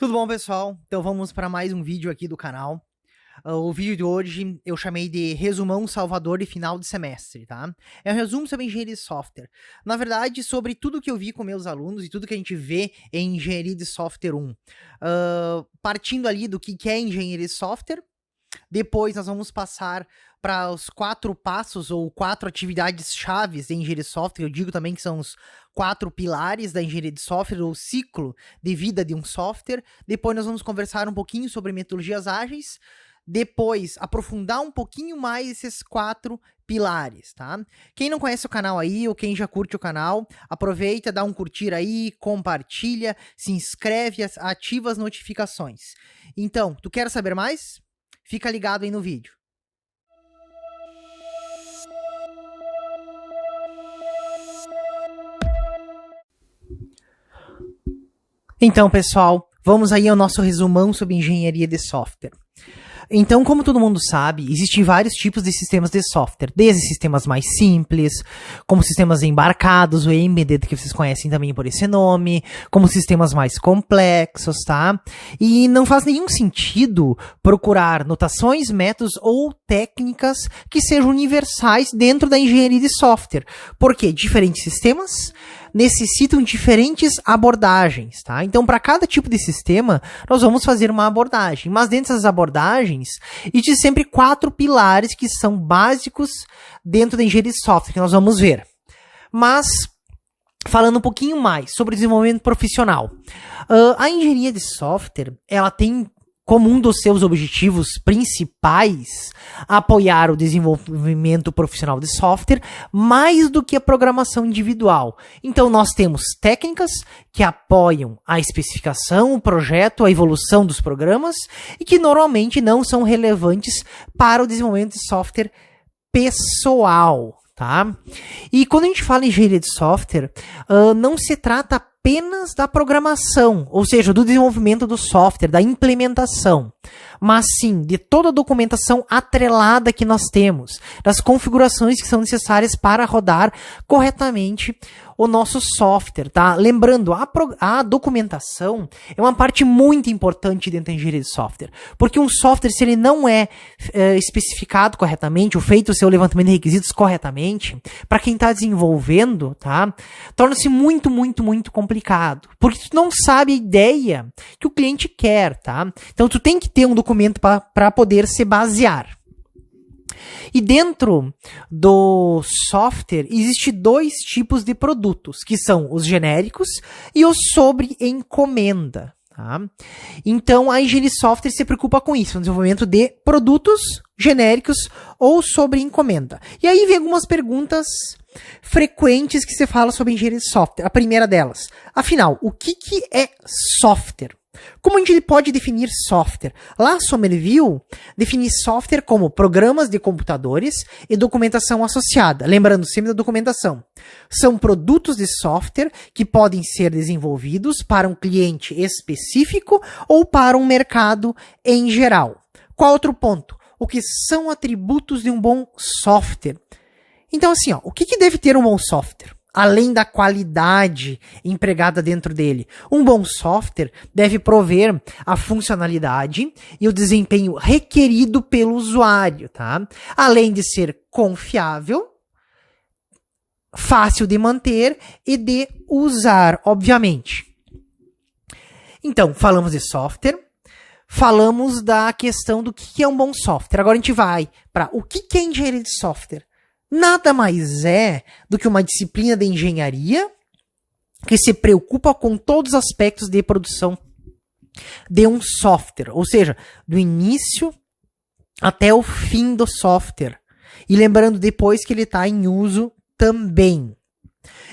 Tudo bom, pessoal? Então vamos para mais um vídeo aqui do canal. O vídeo de hoje eu chamei de resumão Salvador e final de semestre, tá? É um resumo sobre engenharia de software. Na verdade, sobre tudo que eu vi com meus alunos e tudo que a gente vê em engenharia de software 1. Partindo ali do que é engenharia de software, depois nós vamos passar para os 4 passos ou 4 atividades chaves de engenharia de software. Eu digo também que são os 4 pilares da engenharia de software, ou ciclo de vida de um software. Depois nós vamos conversar um pouquinho sobre metodologias ágeis. Depois, aprofundar um pouquinho mais esses 4 pilares, tá? Quem não conhece o canal aí, ou quem já curte o canal, aproveita, dá um curtir aí, compartilha, se inscreve, ativa as notificações. Então, tu quer saber mais? Fica ligado aí no vídeo. Então, pessoal, vamos aí ao nosso resumão sobre engenharia de software. Então, como todo mundo sabe, existem vários tipos de sistemas de software, desde sistemas mais simples, como sistemas embarcados, ou embedded, que vocês conhecem também por esse nome, como sistemas mais complexos, tá? E não faz nenhum sentido procurar notações, métodos ou técnicas que sejam universais dentro da engenharia de software, porque diferentes sistemas necessitam diferentes abordagens, tá? Então, para cada tipo de sistema, nós vamos fazer uma abordagem. Mas dentro dessas abordagens, existem sempre 4 pilares que são básicos dentro da engenharia de software, que nós vamos ver. Mas, falando um pouquinho mais sobre desenvolvimento profissional. A engenharia de software, ela tem como um dos seus objetivos principais apoiar o desenvolvimento profissional de software mais do que a programação individual. Então, nós temos técnicas que apoiam a especificação, o projeto, a evolução dos programas e que normalmente não são relevantes para o desenvolvimento de software pessoal, tá? E quando a gente fala em engenharia de software, não se trata apenas da programação, ou seja, do desenvolvimento do software, da implementação, mas sim de toda a documentação atrelada que nós temos, das configurações que são necessárias para rodar corretamente o nosso software, tá? Lembrando, a documentação é uma parte muito importante dentro da engenharia de software, porque um software, se ele não é especificado corretamente, ou feito o seu levantamento de requisitos corretamente, para quem está desenvolvendo, tá? Torna-se muito complicado, porque tu não sabe a ideia que o cliente quer, tá? Então, tu tem que ter um documento para poder se basear. E dentro do software, existe 2 tipos de produtos, que são os genéricos e os sobre encomenda. Tá? Então, a engenharia de software se preocupa com isso, no desenvolvimento de produtos genéricos ou sobre encomenda. E aí vem algumas perguntas frequentes que se fala sobre engenharia de software. A primeira delas, afinal, o que é software? Como a gente pode definir software? Lá, Somerville define software como programas de computadores e documentação associada. Lembrando sempre da documentação. São produtos de software que podem ser desenvolvidos para um cliente específico ou para um mercado em geral. Qual outro ponto? O que são atributos de um bom software? Então, assim, o que deve ter um bom software? Além da qualidade empregada dentro dele. Um bom software deve prover a funcionalidade e o desempenho requerido pelo usuário, tá? Além de ser confiável, fácil de manter e de usar, obviamente. Então, falamos de software, falamos da questão do que é um bom software. Agora a gente vai para o que é engenharia de software. Nada mais é do que uma disciplina de engenharia que se preocupa com todos os aspectos de produção de um software, ou seja, do início até o fim do software. E lembrando depois que ele está em uso também.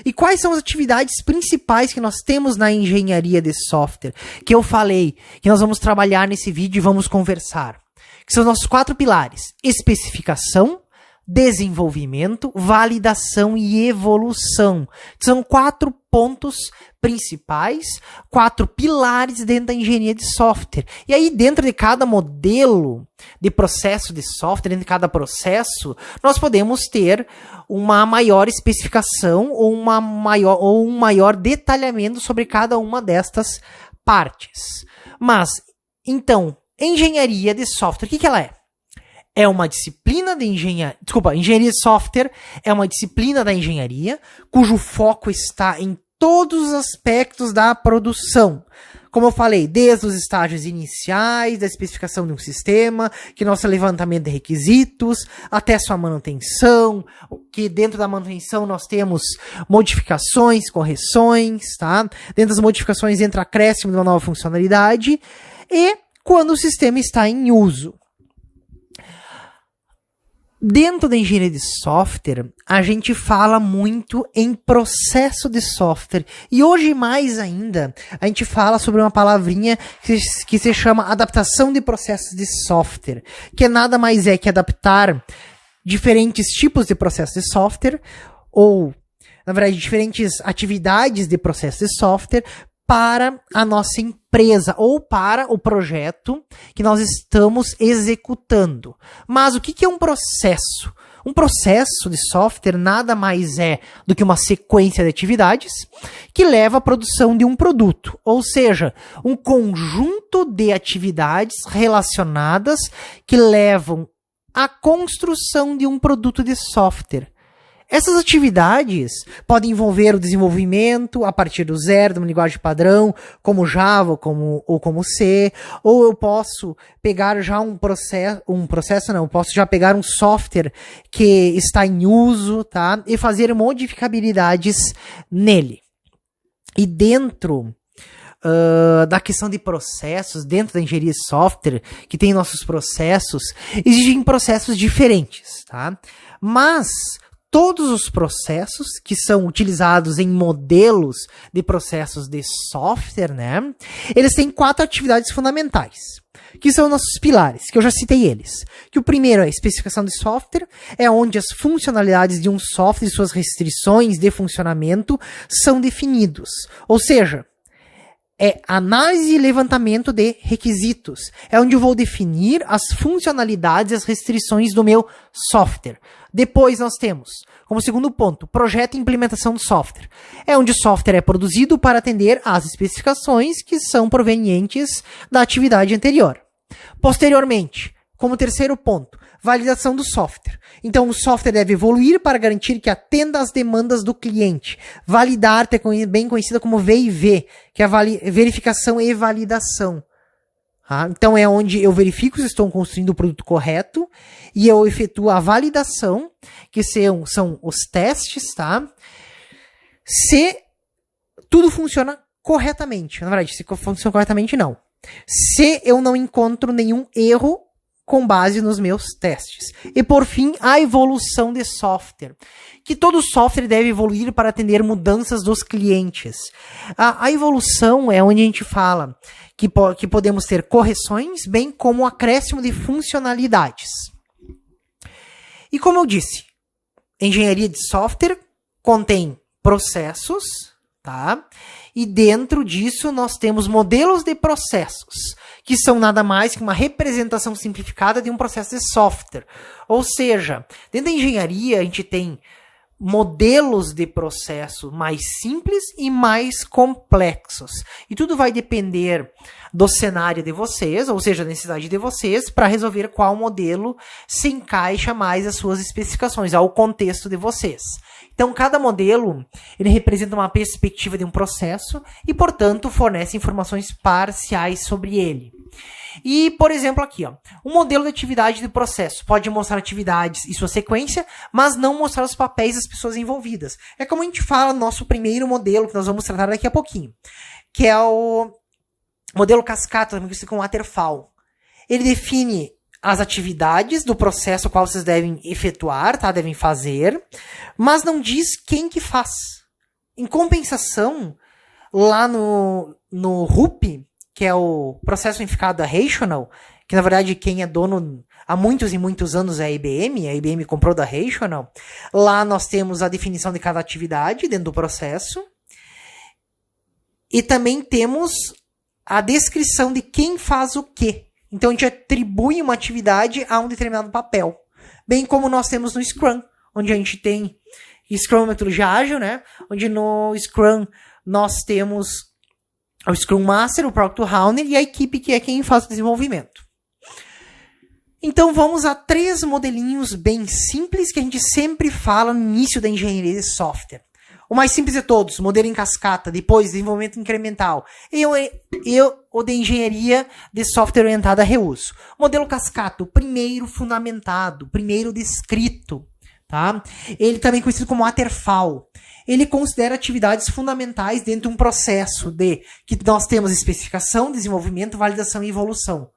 E quais são as atividades principais que nós temos na engenharia de software? Que eu falei que nós vamos trabalhar nesse vídeo e vamos conversar. Que são os nossos 4 pilares: especificação, desenvolvimento, validação e evolução. São 4 pontos principais, 4 pilares dentro da engenharia de software. E aí, dentro de cada modelo de processo de software, dentro de cada processo, nós podemos ter uma maior especificação ou um maior detalhamento sobre cada uma destas partes. Mas, então, engenharia de software, o que ela é? É uma disciplina de engenharia. Desculpa, engenharia de software é uma disciplina da engenharia cujo foco está em todos os aspectos da produção. Como eu falei, desde os estágios iniciais, da especificação de um sistema, que nosso levantamento de requisitos, até sua manutenção, que dentro da manutenção nós temos modificações, correções, tá? Dentro das modificações entra acréscimo de uma nova funcionalidade e quando o sistema está em uso. Dentro da engenharia de software, a gente fala muito em processo de software. E hoje, mais ainda, a gente fala sobre uma palavrinha que se chama adaptação de processos de software. Que nada mais é que adaptar diferentes tipos de processos de software, ou, na verdade, diferentes atividades de processo de software para a nossa empresa ou para o projeto que nós estamos executando. Mas o que é um processo? Um processo de software nada mais é do que uma sequência de atividades que leva à produção de um produto, ou seja, um conjunto de atividades relacionadas que levam à construção de um produto de software. Essas atividades podem envolver o desenvolvimento a partir do zero, de uma linguagem padrão, como Java ou como C, ou eu posso pegar já posso já pegar um software que está em uso, tá? E fazer modificabilidades nele. E dentro da questão de processos, dentro da engenharia de software, que tem nossos processos, existem processos diferentes, tá? Mas todos os processos que são utilizados em modelos de processos de software, né? Eles têm 4 atividades fundamentais, que são nossos pilares, que eu já citei eles. Que o primeiro é a especificação de software, é onde as funcionalidades de um software e suas restrições de funcionamento são definidos. Ou seja, é análise e levantamento de requisitos. É onde eu vou definir as funcionalidades e as restrições do meu software. Depois nós temos, como segundo ponto, projeto e implementação do software. É onde o software é produzido para atender às especificações que são provenientes da atividade anterior. Posteriormente, como terceiro ponto, validação do software. Então, o software deve evoluir para garantir que atenda às demandas do cliente. Validar, bem conhecida como V&V, que é a verificação e validação. Então, é onde eu verifico se estou construindo o produto correto e eu efetuo a validação, que são os testes, tá? Se tudo funciona corretamente. Na verdade, se funciona corretamente, não. Se eu não encontro nenhum erro com base nos meus testes. E por fim, a evolução de software. Que todo software deve evoluir para atender mudanças dos clientes. A evolução é onde a gente fala que podemos ter correções, bem como acréscimo de funcionalidades. E como eu disse, engenharia de software contém processos, tá? E dentro disso nós temos modelos de processos, que são nada mais que uma representação simplificada de um processo de software. Ou seja, dentro da engenharia a gente tem modelos de processo mais simples e mais complexos. E tudo vai depender do cenário de vocês, ou seja, da necessidade de vocês, para resolver qual modelo se encaixa mais às suas especificações, ao contexto de vocês. Então, cada modelo ele representa uma perspectiva de um processo e, portanto, fornece informações parciais sobre ele. E, por exemplo, aqui, ó, um modelo de atividade de processo pode mostrar atividades e sua sequência, mas não mostrar os papéis das pessoas envolvidas. É como a gente fala no nosso primeiro modelo, que nós vamos tratar daqui a pouquinho, que é o modelo cascata, também conhecido como waterfall. Ele define as atividades do processo qual vocês devem efetuar, tá? Devem fazer, mas não diz quem que faz. Em compensação, lá no RUP, que é o Processo Unificado Rational, que na verdade quem é dono, há muitos e muitos anos é a IBM comprou da Rational. Lá nós temos a definição de cada atividade dentro do processo. E também temos a descrição de quem faz o quê. Então a gente atribui uma atividade a um determinado papel. Bem como nós temos no Scrum, onde a gente tem Scrum metodologia ágil, né? Onde no Scrum nós temos o Scrum Master, o Product Owner e a equipe que é quem faz o desenvolvimento. Então vamos a 3 modelinhos bem simples que a gente sempre fala no início da engenharia de software. O mais simples de todos, modelo em cascata, depois desenvolvimento incremental. E o de engenharia de software orientada a reuso. Modelo cascata, o primeiro fundamentado, primeiro descrito. Tá? Ele também é conhecido como waterfall. Ele considera atividades fundamentais dentro de um processo que nós temos especificação, desenvolvimento, validação e evolução.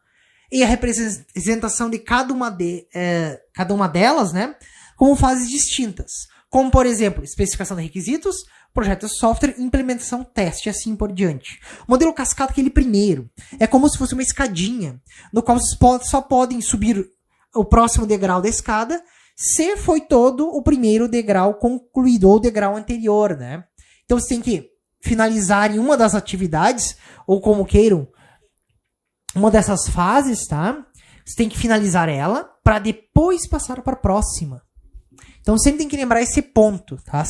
E a representação de cada uma delas, né, como fases distintas. Como, por exemplo, especificação de requisitos, projeto de software, implementação, teste, e assim por diante. O modelo cascata, aquele primeiro, é como se fosse uma escadinha, no qual vocês só podem subir o próximo degrau da escada se foi todo o primeiro degrau concluído, ou o degrau anterior, né? Então, você tem que finalizar em uma das atividades, ou como queiram, uma dessas fases, tá? Você tem que finalizar ela, para depois passar para a próxima. Então, sempre tem que lembrar esse ponto, tá?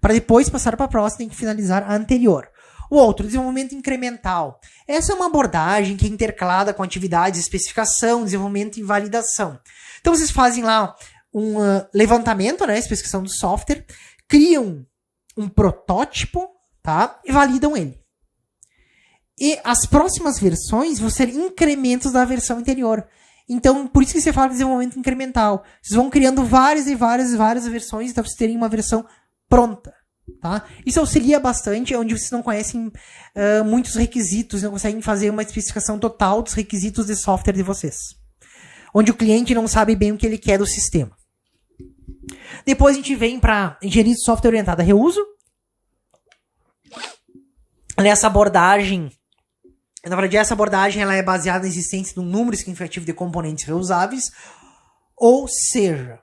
Para depois passar para a próxima, tem que finalizar a anterior. O outro, desenvolvimento incremental. Essa é uma abordagem que é intercalada com atividades de especificação, desenvolvimento e validação. Então, vocês fazem lá um levantamento, né? Especificação do software, criam um protótipo, tá? E validam ele. E as próximas versões vão ser incrementos da versão anterior. Então, por isso que você fala de desenvolvimento incremental. Vocês vão criando várias versões até vocês terem uma versão pronta. Tá? Isso auxilia bastante, onde vocês não conhecem muitos requisitos, não conseguem fazer uma especificação total dos requisitos de software de vocês. Onde o cliente não sabe bem o que ele quer do sistema. Depois a gente vem para engenharia de software orientada a reuso. Nessa abordagem, na verdade, essa abordagem ela é baseada na existência de um número significativo de componentes reusáveis. Ou seja,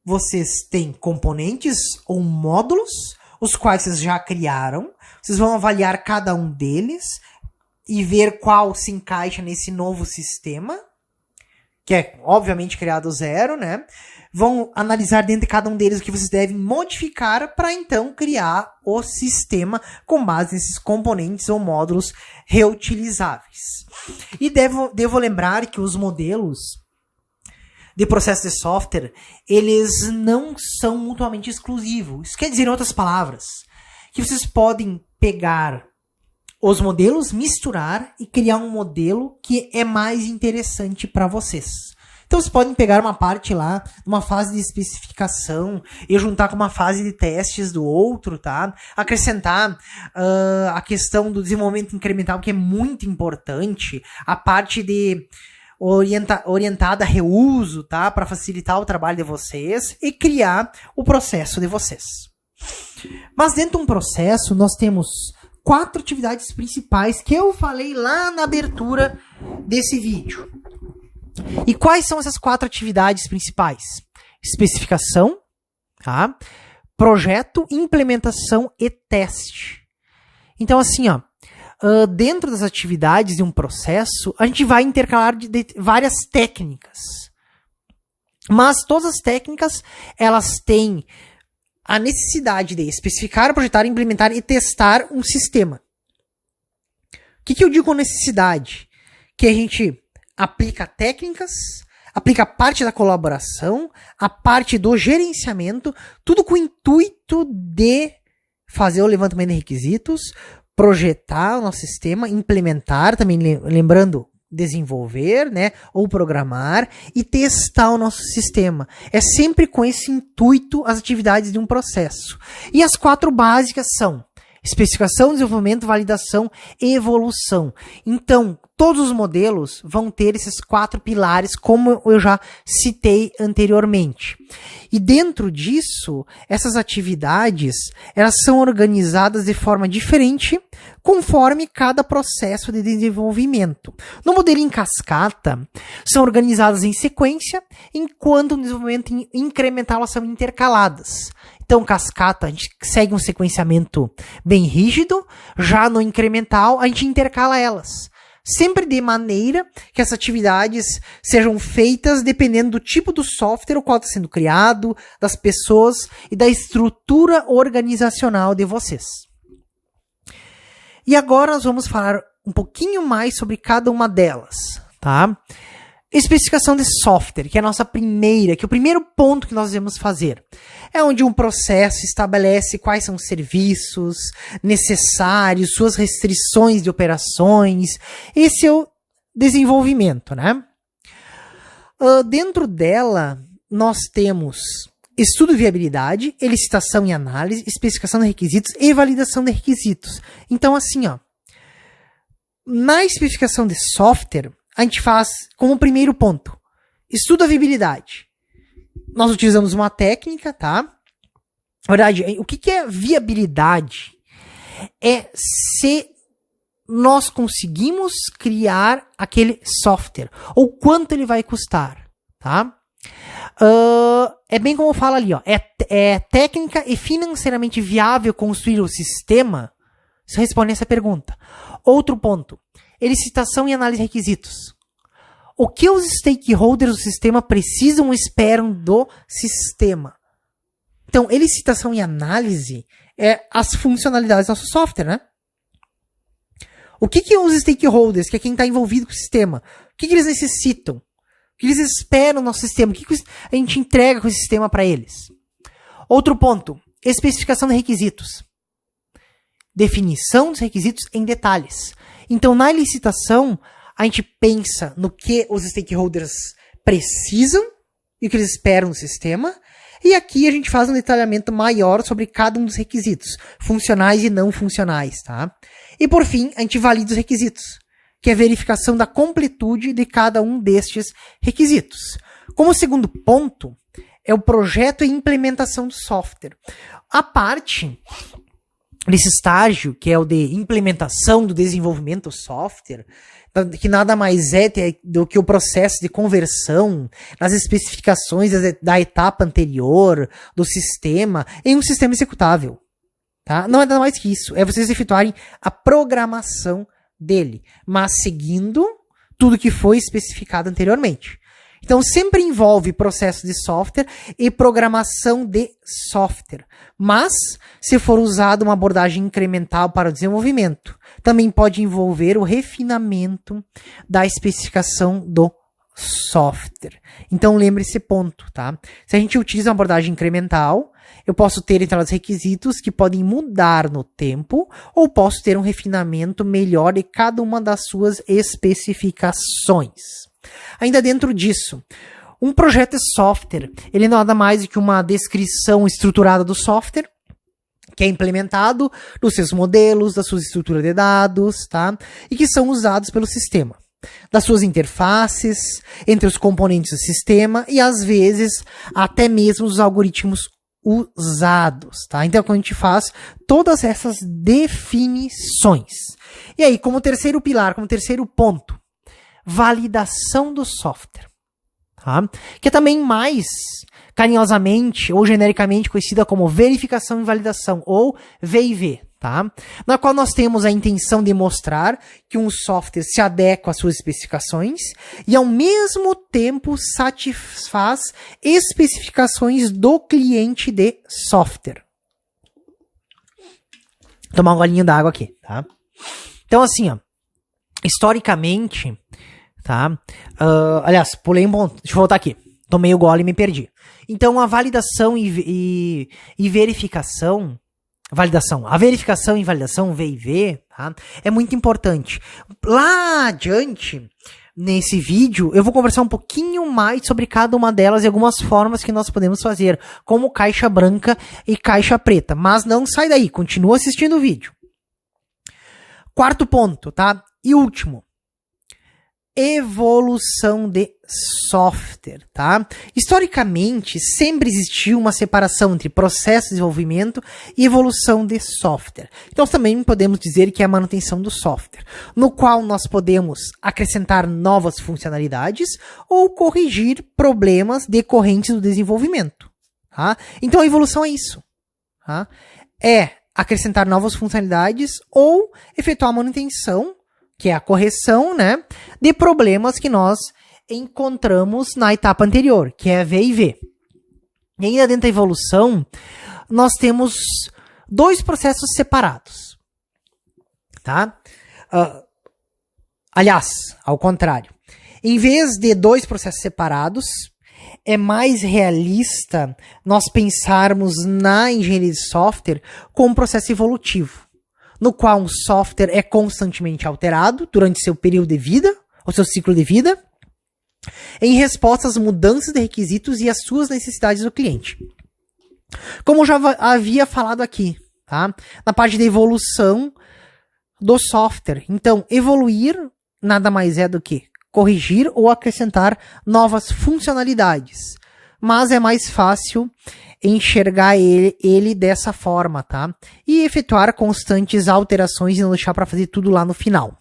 vocês têm componentes ou módulos, os quais vocês já criaram. Vocês vão avaliar cada um deles e ver qual se encaixa nesse novo sistema, que é, obviamente, criado do zero, né? Vão analisar dentro de cada um deles o que vocês devem modificar para, então, criar o sistema com base nesses componentes ou módulos reutilizáveis. E devo lembrar que os modelos de processo de software, eles não são mutuamente exclusivos. Isso quer dizer, em outras palavras, que vocês podem pegar os modelos, misturar e criar um modelo que é mais interessante para vocês. Então, vocês podem pegar uma parte lá, uma fase de especificação, e juntar com uma fase de testes do outro, tá? Acrescentar a questão do desenvolvimento incremental, que é muito importante, a parte de orientada a reuso, tá? Para facilitar o trabalho de vocês e criar o processo de vocês. Mas dentro de um processo, nós temos 4 atividades principais que eu falei lá na abertura desse vídeo. E quais são essas 4 atividades principais? Especificação, tá? Projeto, implementação e teste. Então, assim, ó, dentro das atividades de um processo, a gente vai intercalar de várias técnicas. Mas todas as técnicas, elas têm a necessidade de especificar, projetar, implementar e testar um sistema. O que eu digo com necessidade? Que a gente aplica técnicas, aplica parte da colaboração, a parte do gerenciamento, tudo com o intuito de fazer o levantamento de requisitos, projetar o nosso sistema, implementar, também lembrando, desenvolver, né, ou programar e testar o nosso sistema. É sempre com esse intuito as atividades de um processo. E as 4 básicas são especificação, desenvolvimento, validação e evolução. Então, todos os modelos vão ter esses 4 pilares, como eu já citei anteriormente. E dentro disso, essas atividades, elas são organizadas de forma diferente, conforme cada processo de desenvolvimento. No modelo em cascata, são organizadas em sequência, enquanto no desenvolvimento incremental elas são intercaladas. Então, cascata, a gente segue um sequenciamento bem rígido, já no incremental, a gente intercala elas. Sempre de maneira que essas atividades sejam feitas dependendo do tipo do software o qual está sendo criado, das pessoas e da estrutura organizacional de vocês. E agora nós vamos falar um pouquinho mais sobre cada uma delas, tá? Especificação de software, que é a nossa primeira, que é o primeiro ponto que nós devemos fazer. É onde um processo estabelece quais são os serviços necessários, suas restrições de operações. Esse é o desenvolvimento, né? Dentro dela, nós temos estudo de viabilidade, elicitação e análise, especificação de requisitos e validação de requisitos. Então, assim, ó, na especificação de software, a gente faz como primeiro ponto, estudo a viabilidade. Nós utilizamos uma técnica, tá? Na verdade, o que é viabilidade? É se nós conseguimos criar aquele software, ou quanto ele vai custar, tá? É bem como eu falo ali, ó, é técnica e financeiramente viável construir o sistema? Isso responde essa pergunta. Outro ponto, elicitação e análise de requisitos. O que os stakeholders do sistema precisam ou esperam do sistema? Então, elicitação e análise é as funcionalidades do nosso software, né? O que os stakeholders, que é quem está envolvido com o sistema, o que eles necessitam? O que eles esperam do nosso sistema? O que a gente entrega com esse sistema para eles? Outro ponto, especificação de requisitos. Definição dos requisitos em detalhes. Então, na licitação, a gente pensa no que os stakeholders precisam e o que eles esperam do sistema. E aqui a gente faz um detalhamento maior sobre cada um dos requisitos, funcionais e não funcionais, tá? E por fim, a gente valida os requisitos, que é a verificação da completude de cada um destes requisitos. Como segundo ponto, é o projeto e implementação do software. A parte desse estágio, que é o de implementação do desenvolvimento do software, que nada mais é do que o processo de conversão nas especificações da etapa anterior do sistema em um sistema executável. Tá? Não é nada mais que isso. É vocês efetuarem a programação dele, mas seguindo tudo que foi especificado anteriormente. Então, sempre envolve processo de software e programação de software. Mas, se for usado uma abordagem incremental para o desenvolvimento, também pode envolver o refinamento da especificação do software. Então, lembre esse ponto, tá? Se a gente utiliza uma abordagem incremental, eu posso ter entradas requisitos que podem mudar no tempo, ou posso ter um refinamento melhor de cada uma das suas especificações. Ainda dentro disso, um projeto de software, ele é nada mais do que uma descrição estruturada do software, que é implementado nos seus modelos, da sua estrutura de dados, tá? E que são usados pelo sistema. Das suas interfaces, entre os componentes do sistema e, às vezes, até mesmo os algoritmos usados, tá? Então, quando a gente faz todas essas definições. E aí, como terceiro pilar, como terceiro ponto, validação do software, tá? Que é também mais carinhosamente ou genericamente conhecida como verificação e validação, ou V&V, tá? Na qual nós temos a intenção de mostrar que um software se adequa às suas especificações e ao mesmo tempo satisfaz especificações do cliente de software. Vou tomar um golinho d'água aqui, tá? Então, assim, ó, historicamente, tá? Aliás, pulei um ponto. Deixa eu voltar aqui. Tomei o gole e me perdi. Então, a validação e verificação... A verificação e validação, V&V, tá? É muito importante. Lá adiante, nesse vídeo, eu vou conversar um pouquinho mais sobre cada uma delas e algumas formas que nós podemos fazer, como caixa branca e caixa preta. Mas não sai daí, continua assistindo o vídeo. Quarto ponto, tá? E último. evolução de software, tá? Historicamente, sempre existiu uma separação entre processo de desenvolvimento e evolução de software. Então, também podemos dizer que é a manutenção do software, no qual nós podemos acrescentar novas funcionalidades ou corrigir problemas decorrentes do desenvolvimento, tá? Então, a evolução é isso, tá? É acrescentar novas funcionalidades ou efetuar a manutenção, que é a correção, né, de problemas que nós encontramos na etapa anterior, que é V e V. E ainda dentro da evolução, nós temos dois processos separados, tá? Aliás, ao contrário. Em vez de dois processos separados, é mais realista nós pensarmos na engenharia de software como um processo evolutivo, no qual um software é constantemente alterado durante seu período de vida, ou seu ciclo de vida, em resposta às mudanças de requisitos e às suas necessidades do cliente. Como eu já havia falado aqui, tá? Na parte da evolução do software. Então, evoluir nada mais é do que corrigir ou acrescentar novas funcionalidades. Mas é mais fácil enxergar ele dessa forma, tá? E efetuar constantes alterações e não deixar para fazer tudo lá no final.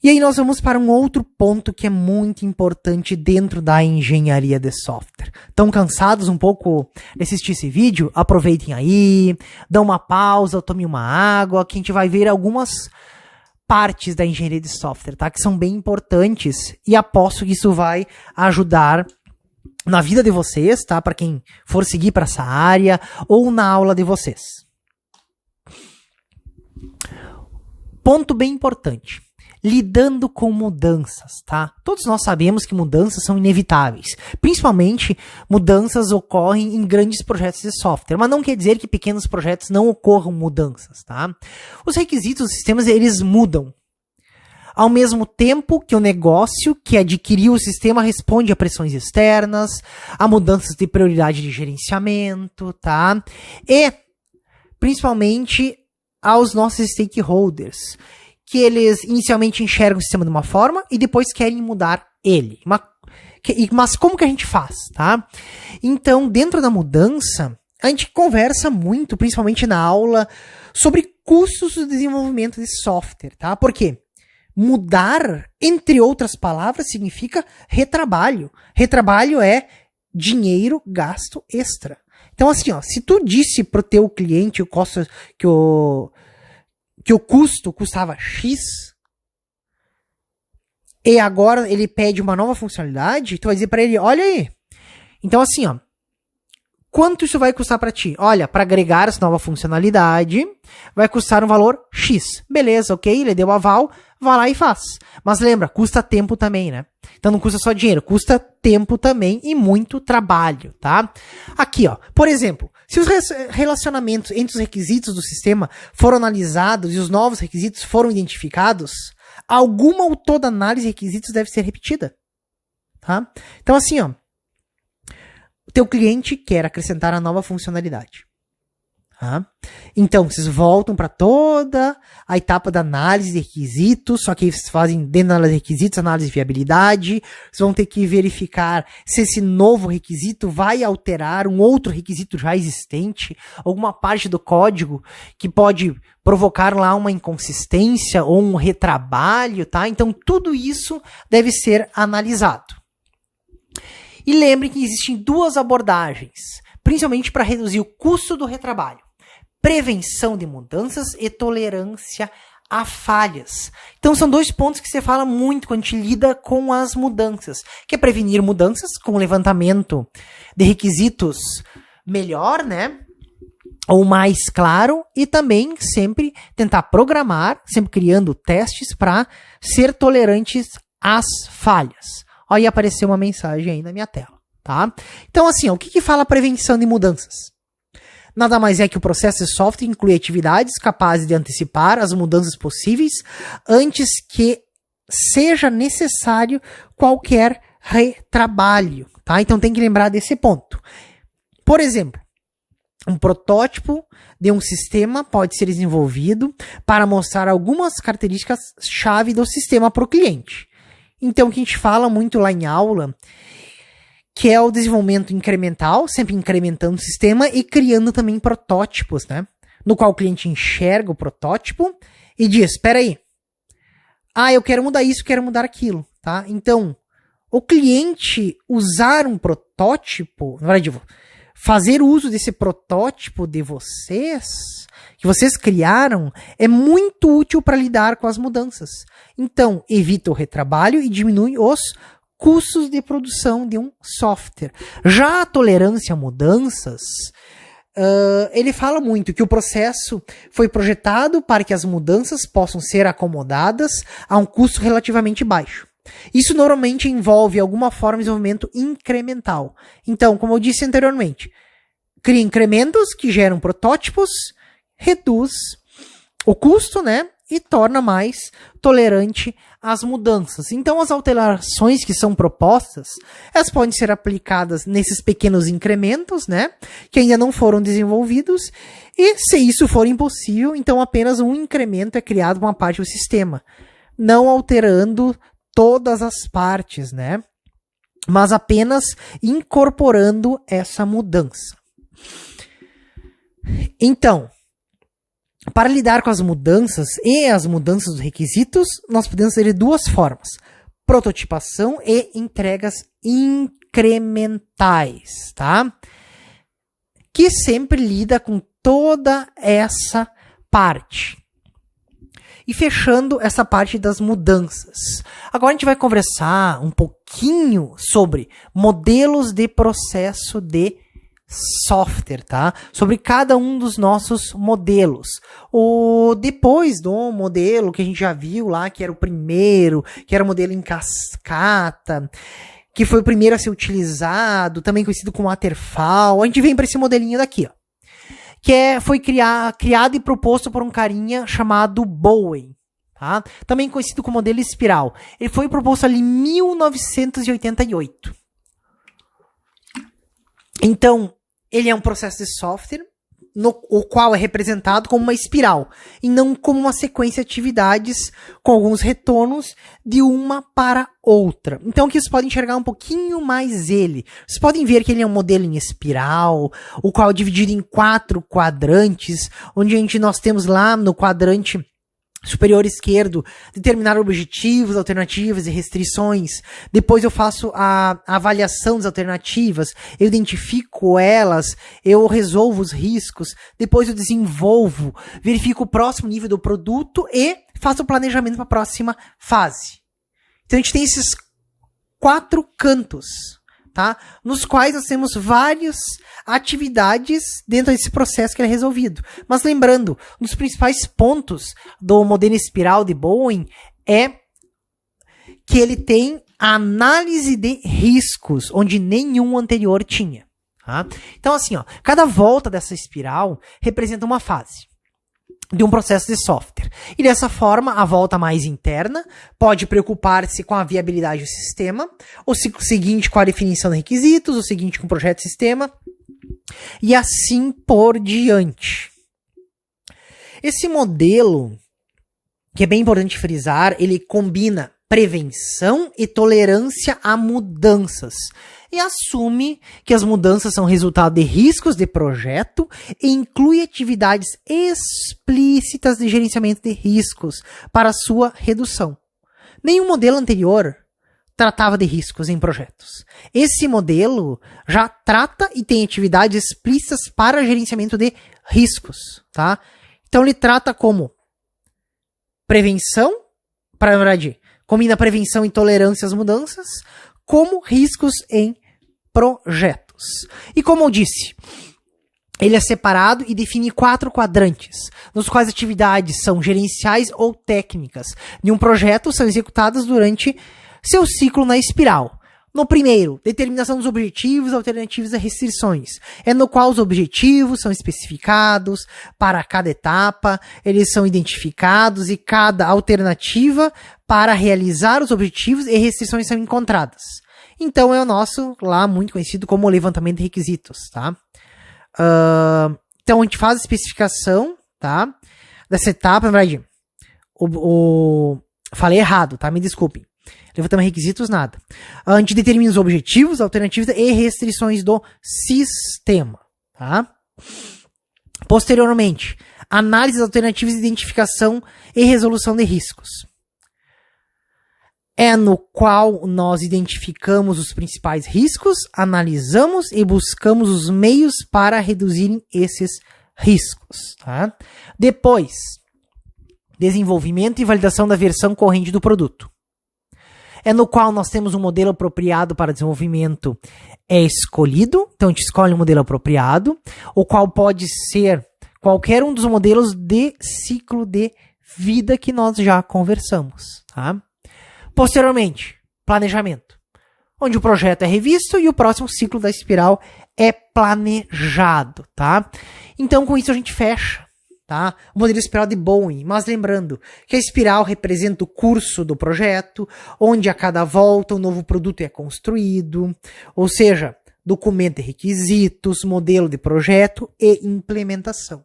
E aí nós vamos para um outro ponto que é muito importante dentro da engenharia de software. Estão cansados um pouco de assistir esse vídeo? Aproveitem aí, dão uma pausa, tomem uma água, que a gente vai ver algumas partes da engenharia de software, tá? Que são bem importantes e aposto que isso vai ajudar na vida de vocês, tá? Para quem for seguir para essa área ou na aula de vocês. Ponto bem importante. Lidando com mudanças, tá? Todos nós sabemos que mudanças são inevitáveis. Principalmente, mudanças ocorrem em grandes projetos de software. Mas não quer dizer que pequenos projetos não ocorram mudanças, tá? Os requisitos dos sistemas, eles mudam. Ao mesmo tempo que o negócio que adquiriu o sistema responde a pressões externas, a mudanças de prioridade de gerenciamento, tá? E, principalmente, aos nossos stakeholders, que eles inicialmente enxergam o sistema de uma forma e depois querem mudar ele. Mas como que a gente faz, tá? Então, dentro da mudança, a gente conversa muito, principalmente na aula, sobre custos do desenvolvimento de software, tá? Por quê? Mudar, entre outras palavras, significa retrabalho. Retrabalho é dinheiro gasto extra. Então, assim, ó, se tu disse pro teu cliente que o custo custava X, e agora ele pede uma nova funcionalidade, tu vai dizer para ele, olha aí. Então assim, ó, quanto isso vai custar para ti? Olha, para agregar essa nova funcionalidade, vai custar um valor X. Beleza, ok, ele deu aval, vai lá e faz. Mas lembra, custa tempo também, né? Então não custa só dinheiro, custa tempo também e muito trabalho, tá? Aqui, ó, por exemplo, se os relacionamentos entre os requisitos do sistema foram analisados e os novos requisitos foram identificados, alguma ou toda análise de requisitos deve ser repetida, tá? Então assim, ó, o teu cliente quer acrescentar a nova funcionalidade. Tá? Então, vocês voltam para toda a etapa da análise de requisitos, só que vocês fazem dentro da análise de requisitos, análise de viabilidade, vocês vão ter que verificar se esse novo requisito vai alterar um outro requisito já existente, alguma parte do código que pode provocar lá uma inconsistência ou um retrabalho, tá? Então, tudo isso deve ser analisado. E lembrem que existem duas abordagens, principalmente para reduzir o custo do retrabalho. Prevenção de mudanças e tolerância a falhas. Então são dois pontos que você fala muito quando a gente lida com as mudanças, que é prevenir mudanças com levantamento de requisitos melhor, né? Ou mais claro, e também sempre tentar programar, sempre criando testes para ser tolerantes às falhas. Olha, aí apareceu uma mensagem aí na minha tela, tá? Então assim, o que fala prevenção de mudanças? Nada mais é que o processo de software inclui atividades capazes de antecipar as mudanças possíveis antes que seja necessário qualquer retrabalho, tá? Então tem que lembrar desse ponto. Por exemplo, um protótipo de um sistema pode ser desenvolvido para mostrar algumas características-chave do sistema para o cliente. Então, o que a gente fala muito lá em aula, que é o desenvolvimento incremental, sempre incrementando o sistema e criando também protótipos, né? No qual o cliente enxerga o protótipo e diz, espera aí, eu quero mudar isso, quero mudar aquilo, tá? Então, o cliente usar um protótipo, na verdade, fazer uso desse protótipo de vocês, que vocês criaram, é muito útil para lidar com as mudanças. Então, evita o retrabalho e diminui os custos de produção de um software. Já a tolerância a mudanças, ele fala muito que o processo foi projetado para que as mudanças possam ser acomodadas a um custo relativamente baixo. Isso normalmente envolve alguma forma de desenvolvimento incremental. Então, como eu disse anteriormente, cria incrementos que geram protótipos, reduz o custo, né? E torna mais tolerante às mudanças. Então, as alterações que são propostas, elas podem ser aplicadas nesses pequenos incrementos, né? Que ainda não foram desenvolvidos. E se isso for impossível, então apenas um incremento é criado para uma parte do sistema, não alterando todas as partes, né? Mas apenas incorporando essa mudança. Então, para lidar com as mudanças e as mudanças dos requisitos, nós podemos ter duas formas: prototipação e entregas incrementais, tá? Que sempre lida com toda essa parte. E fechando essa parte das mudanças. Agora a gente vai conversar um pouquinho sobre modelos de processo de software, tá? Sobre cada um dos nossos modelos. Depois do modelo que a gente já viu lá, que era o primeiro, que era o modelo em cascata, que foi o primeiro a ser utilizado, também conhecido como waterfall, a gente vem para esse modelinho daqui, ó. Que foi criado e proposto por um carinha chamado Bowen, tá? Também conhecido como modelo espiral. Ele foi proposto ali em 1988. Então, ele é um processo de software, o qual é representado como uma espiral, e não como uma sequência de atividades com alguns retornos de uma para outra. Então, aqui vocês podem enxergar um pouquinho mais ele. Vocês podem ver que ele é um modelo em espiral, o qual é dividido em 4 quadrantes, onde nós temos lá no quadrante superior esquerdo, determinar objetivos, alternativas e restrições. Depois eu faço a avaliação das alternativas, eu identifico elas, eu resolvo os riscos, depois eu desenvolvo, verifico o próximo nível do produto e faço o planejamento para a próxima fase. Então a gente tem esses 4 cantos, tá? Nos quais nós temos várias atividades dentro desse processo que é resolvido. Mas lembrando, um dos principais pontos do modelo espiral de Bowen é que ele tem a análise de riscos, onde nenhum anterior tinha. Tá? Então assim, ó, cada volta dessa espiral representa uma fase de um processo de software. E dessa forma, a volta mais interna pode preocupar-se com a viabilidade do sistema, o seguinte com a definição de requisitos, o seguinte com o projeto de sistema, e assim por diante. Esse modelo, que é bem importante frisar, ele combina prevenção e tolerância a mudanças. E assume que as mudanças são resultado de riscos de projeto e inclui atividades explícitas de gerenciamento de riscos para sua redução. Nenhum modelo anterior tratava de riscos em projetos. Esse modelo já trata e tem atividades explícitas para gerenciamento de riscos, tá? Então ele trata como prevenção, para verdade, combina prevenção e tolerância às mudanças, como riscos em projetos. E como eu disse, ele é separado e define 4 quadrantes, nos quais atividades são gerenciais ou técnicas de um projeto são executadas durante seu ciclo na espiral. No primeiro, determinação dos objetivos, alternativas e restrições. É no qual os objetivos são especificados para cada etapa, eles são identificados e cada alternativa para realizar os objetivos e restrições são encontradas. Então é o nosso, lá muito conhecido como levantamento de requisitos, tá? Então a gente faz a especificação, tá? Dessa etapa, na verdade, Falei errado, tá? Me desculpem. Levantamos requisitos, nada. A gente determina os objetivos, alternativas e restrições do sistema, tá? Posteriormente, análise das alternativas, identificação e resolução de riscos. É no qual nós identificamos os principais riscos, analisamos e buscamos os meios para reduzirem esses riscos, tá? Depois, desenvolvimento e validação da versão corrente do produto. É no qual nós temos um modelo apropriado para desenvolvimento escolhido. Então, a gente escolhe um modelo apropriado, o qual pode ser qualquer um dos modelos de ciclo de vida que nós já conversamos, tá? Posteriormente, planejamento, onde o projeto é revisto e o próximo ciclo da espiral é planejado, tá? Então, com isso a gente fecha, tá? O modelo espiral de Bowen, mas lembrando que a espiral representa o curso do projeto, onde a cada volta um novo produto é construído, ou seja, documento e requisitos, modelo de projeto e implementação.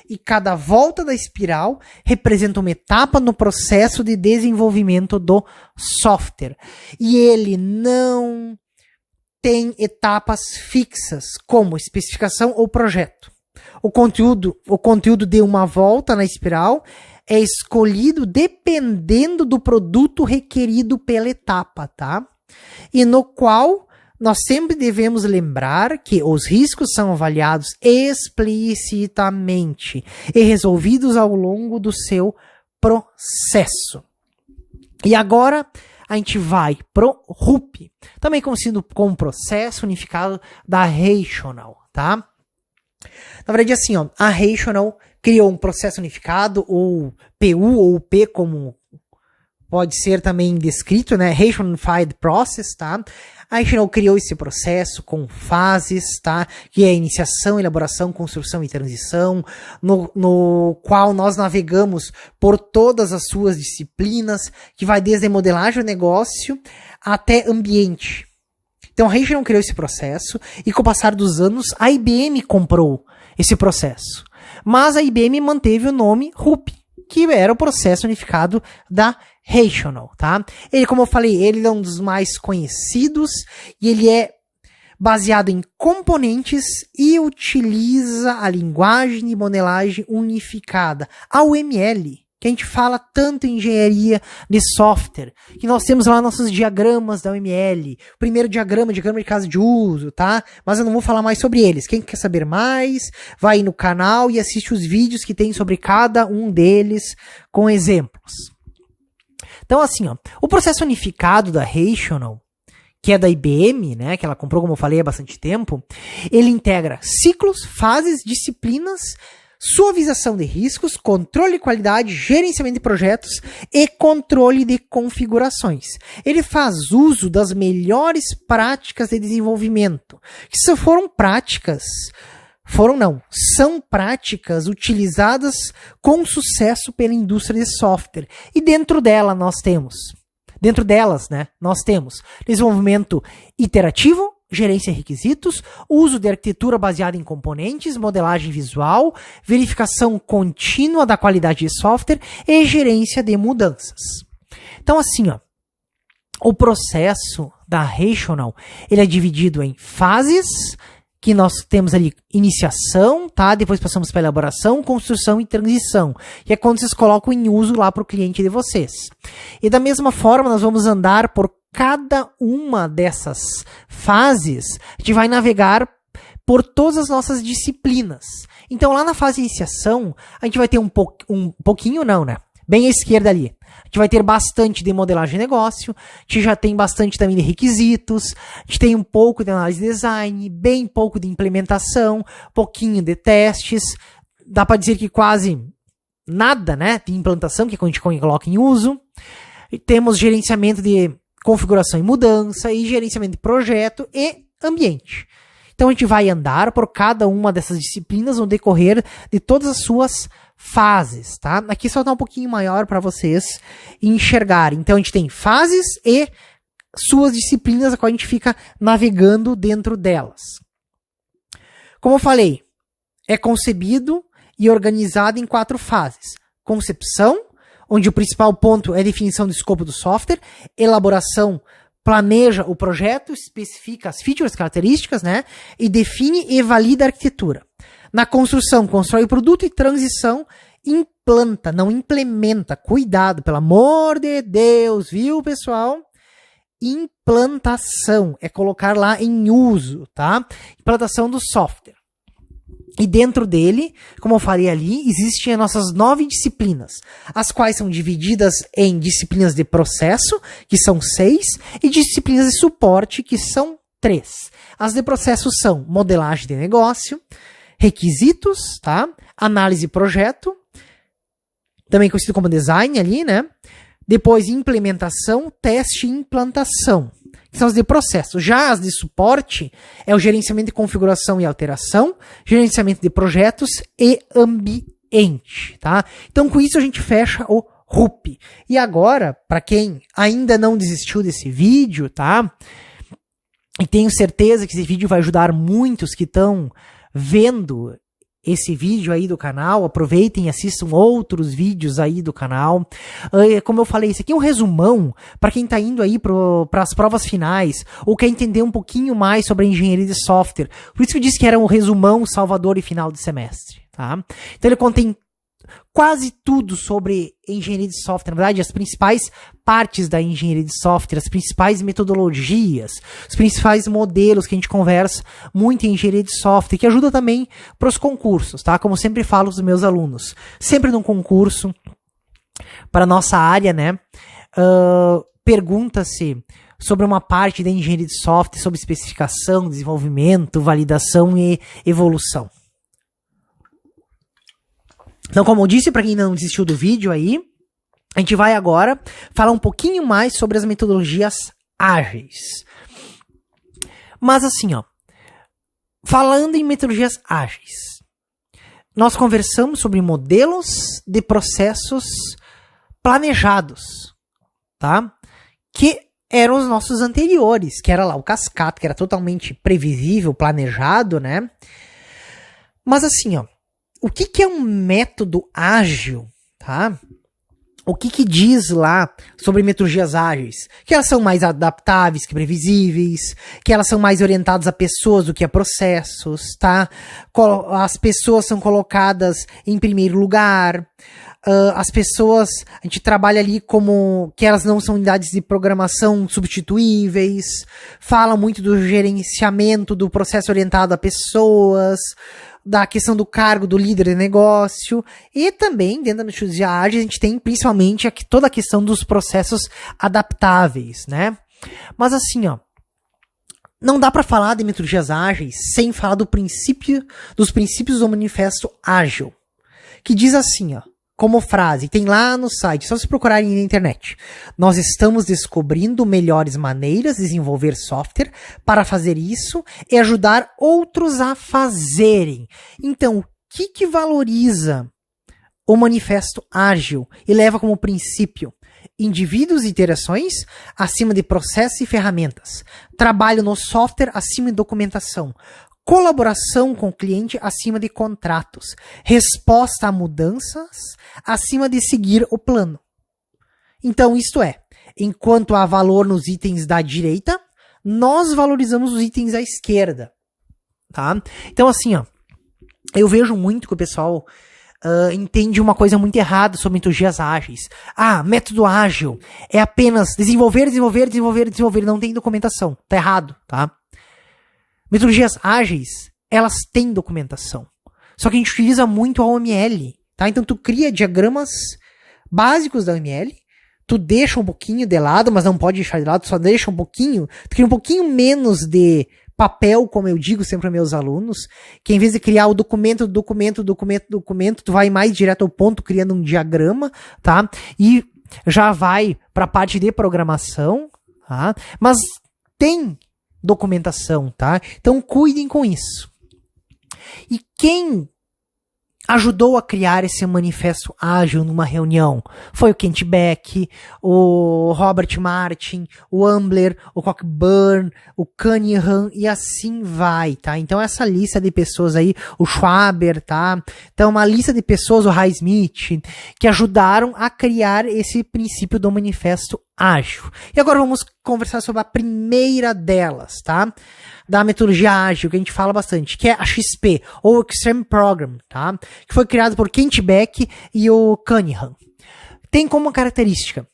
E cada volta da espiral representa uma etapa no processo de desenvolvimento do software. E ele não tem etapas fixas, como especificação ou projeto. O conteúdo de uma volta na espiral é escolhido dependendo do produto requerido pela etapa, tá? E no qual nós sempre devemos lembrar que os riscos são avaliados explicitamente e resolvidos ao longo do seu processo. E agora a gente vai pro RUP, também conhecido como Processo Unificado da Rational, tá? Na verdade, assim, ó, a Rational criou um processo unificado, ou PU, ou P, como pode ser também descrito, né? Rational Unified Process, tá? A Rational criou esse processo com fases, tá? Que é iniciação, elaboração, construção e transição, no qual nós navegamos por todas as suas disciplinas, que vai desde modelagem do negócio até ambiente. Então a Rational criou esse processo e com o passar dos anos a IBM comprou esse processo. Mas a IBM manteve o nome RUP, que era o processo unificado da Rational, tá? Ele, como eu falei, ele é um dos mais conhecidos e ele é baseado em componentes e utiliza a linguagem de modelagem unificada, a UML, que a gente fala tanto em engenharia de software, que nós temos lá nossos diagramas da UML. O primeiro diagrama de caso de uso, tá? Mas eu não vou falar mais sobre eles. Quem quer saber mais, vai aí no canal e assiste os vídeos que tem sobre cada um deles com exemplos. Então, assim, ó, o processo unificado da Rational, que é da IBM, né, que ela comprou, como eu falei, há bastante tempo, ele integra ciclos, fases, disciplinas, suavização de riscos, controle de qualidade, gerenciamento de projetos e controle de configurações. Ele faz uso das melhores práticas de desenvolvimento, que são práticas utilizadas com sucesso pela indústria de software. E dentro delas, nós temos desenvolvimento iterativo, gerência de requisitos, uso de arquitetura baseada em componentes, modelagem visual, verificação contínua da qualidade de software e gerência de mudanças. Então, assim, ó, o processo da Rational, ele é dividido em fases, que nós temos ali iniciação, tá? Depois passamos para elaboração, construção e transição. E é quando vocês colocam em uso lá para o cliente de vocês. E da mesma forma, nós vamos andar por cada uma dessas fases, a gente vai navegar por todas as nossas disciplinas. Então, lá na fase de iniciação, a gente vai ter um pouquinho, não, né? Bem à esquerda ali. A gente vai ter bastante de modelagem de negócio, a gente já tem bastante também de requisitos, a gente tem um pouco de análise de design, bem pouco de implementação, pouquinho de testes, dá para dizer que quase nada, né, de implantação, que a gente coloca em uso. E temos gerenciamento de configuração e mudança, e gerenciamento de projeto e ambiente. Então a gente vai andar por cada uma dessas disciplinas no decorrer de todas as suas fases, tá? Aqui só tá um pouquinho maior para vocês enxergarem. Então a gente tem fases e suas disciplinas, a qual a gente fica navegando dentro delas. Como eu falei, é concebido e organizado em 4 fases: concepção, onde o principal ponto é a definição do escopo do software, elaboração, planeja o projeto, especifica as features, características, né? E define e valida a arquitetura. Na construção, constrói o produto e transição, implanta, não implementa. Cuidado, pelo amor de Deus, viu, pessoal? Implantação é colocar lá em uso, tá? Implantação do software. E dentro dele, como eu falei ali, existem as nossas 9 disciplinas, as quais são divididas em disciplinas de processo, que são 6, e disciplinas de suporte, que são 3. As de processo são modelagem de negócio, requisitos, tá? Análise de projeto, também conhecido como design ali, né? Depois implementação, teste e implantação, que são as de processo. Já as de suporte é o gerenciamento de configuração e alteração, gerenciamento de projetos e ambiente, tá? Então com isso a gente fecha o RUP. E agora, para quem ainda não desistiu desse vídeo, tá? E tenho certeza que esse vídeo vai ajudar muitos que estão vendo esse vídeo aí do canal, aproveitem e assistam outros vídeos aí do canal. Como eu falei, isso aqui é um resumão para quem está indo aí para as provas finais ou quer entender um pouquinho mais sobre a engenharia de software. Por isso que eu disse que era um resumão salvador e final de semestre, tá? Então ele contém quase tudo sobre engenharia de software, na verdade, as principais partes da engenharia de software, as principais metodologias, os principais modelos que a gente conversa muito em engenharia de software, que ajuda também para os concursos, tá? Como eu sempre falo para os meus alunos, sempre num concurso, para nossa área, né, pergunta-se sobre uma parte da engenharia de software, sobre especificação, desenvolvimento, validação e evolução. Então, como eu disse, para quem não desistiu do vídeo aí, a gente vai agora falar um pouquinho mais sobre as metodologias ágeis. Mas assim, ó, falando em metodologias ágeis, nós conversamos sobre modelos de processos planejados, tá? Que eram os nossos anteriores, que era lá o cascata, que era totalmente previsível, planejado, né? Mas assim, ó, o que é um método ágil, tá? O que diz lá sobre metodologias ágeis? Que elas são mais adaptáveis que previsíveis, que elas são mais orientadas a pessoas do que a processos, tá? As pessoas são colocadas em primeiro lugar, as pessoas, a gente trabalha ali como que elas não são unidades de programação substituíveis, fala muito do gerenciamento do processo orientado a pessoas, da questão do cargo do líder de negócio, e também dentro da metodologia ágil a gente tem principalmente aqui toda a questão dos processos adaptáveis, né? Mas assim, ó, não dá para falar de metodologias ágeis sem falar dos princípios do manifesto ágil, que diz assim, ó, como frase, tem lá no site, só se procurarem na internet. Nós estamos descobrindo melhores maneiras de desenvolver software para fazer isso e ajudar outros a fazerem. Então, o que valoriza o manifesto ágil e leva como princípio indivíduos e interações acima de processos e ferramentas, trabalho no software acima de documentação, colaboração com o cliente acima de contratos, resposta a mudanças acima de seguir o plano. Então, isto é, enquanto há valor nos itens da direita, nós valorizamos os itens da esquerda, tá? Então, assim, ó, eu vejo muito que o pessoal entende uma coisa muito errada sobre metodologias ágeis. Ah, método ágil é apenas desenvolver, não tem documentação. Tá errado, tá? Metodologias ágeis, elas têm documentação. Só que a gente utiliza muito a OML, tá? Então tu cria diagramas básicos da OML, tu deixa um pouquinho de lado, mas não pode deixar de lado, só deixa um pouquinho, tu cria um pouquinho menos de papel, como eu digo sempre para meus alunos, que em vez de criar o documento, tu vai mais direto ao ponto, criando um diagrama, tá? E já vai para a parte de programação, tá? Mas tem documentação, tá? Então cuidem com isso. E quem ajudou a criar esse manifesto ágil numa reunião? Foi o Kent Beck, o Robert Martin, o Ambler, o Cockburn, o Cunningham e assim vai, tá? Então essa lista de pessoas aí, o Schwaber, tá? Então uma lista de pessoas, o Highsmith, que ajudaram a criar esse princípio do manifesto ágil. E agora vamos conversar sobre a primeira delas, tá? Da metodologia ágil, que a gente fala bastante, que é a XP, ou Extreme Program, tá? Que foi criado por Kent Beck e o Cunningham. Tem como característica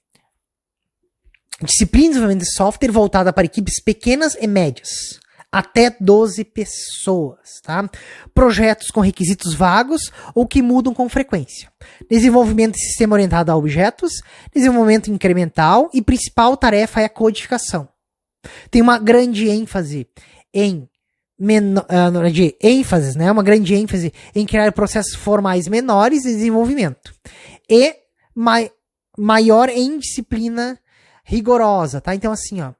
disciplina de desenvolvimento de software voltada para equipes pequenas e médias, até 12 pessoas, tá? Projetos com requisitos vagos ou que mudam com frequência. Desenvolvimento de sistema orientado a objetos, desenvolvimento incremental e principal tarefa é a codificação. Tem uma grande ênfase em uma grande ênfase em criar processos formais menores de desenvolvimento e maior em disciplina rigorosa, tá? Então assim, ó,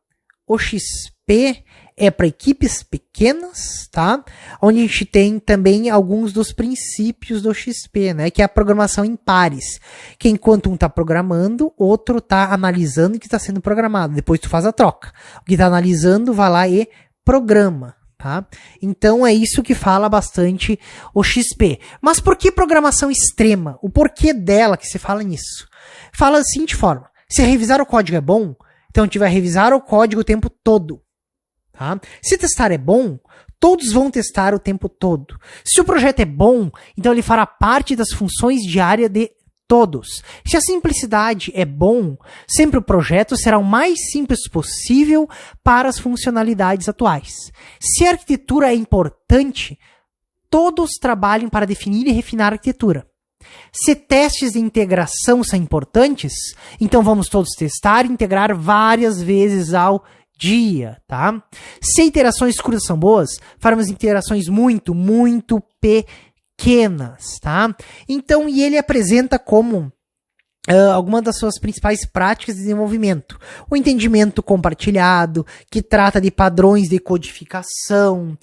o XP é para equipes pequenas, tá? Onde a gente tem também alguns dos princípios do XP, né? Que é a programação em pares. Que enquanto um está programando, outro está analisando o que está sendo programado. Depois tu faz a troca. O que está analisando vai lá e programa, tá? Então é isso que fala bastante o XP. Mas por que programação extrema? O porquê dela que se fala nisso? Fala da seguinte forma. Se revisar o código é bom, então a gente vai revisar o código o tempo todo. Tá? Se testar é bom, todos vão testar o tempo todo. Se o projeto é bom, então ele fará parte das funções diárias de todos. Se a simplicidade é bom, sempre o projeto será o mais simples possível para as funcionalidades atuais. Se a arquitetura é importante, todos trabalhem para definir e refinar a arquitetura. Se testes de integração são importantes, então vamos todos testar e integrar várias vezes ao dia, tá? Se interações curtas são boas, faremos interações muito pequenas, tá? Então, e ele apresenta como algumas das suas principais práticas de desenvolvimento. O entendimento compartilhado, que trata de padrões de codificação,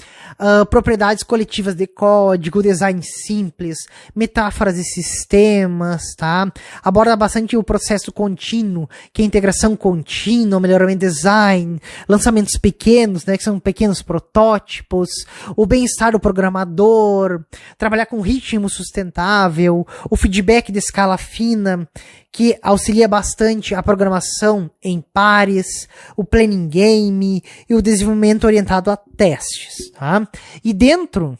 propriedades coletivas de código, design simples, metáforas de sistemas, tá? Aborda bastante o processo contínuo, que é a integração contínua, melhoramento design, lançamentos pequenos, né, que são pequenos protótipos, o bem-estar do programador, trabalhar com ritmo sustentável, o feedback de escala fina, que auxilia bastante a programação em pares, o planning game e o desenvolvimento orientado a testes, tá? E dentro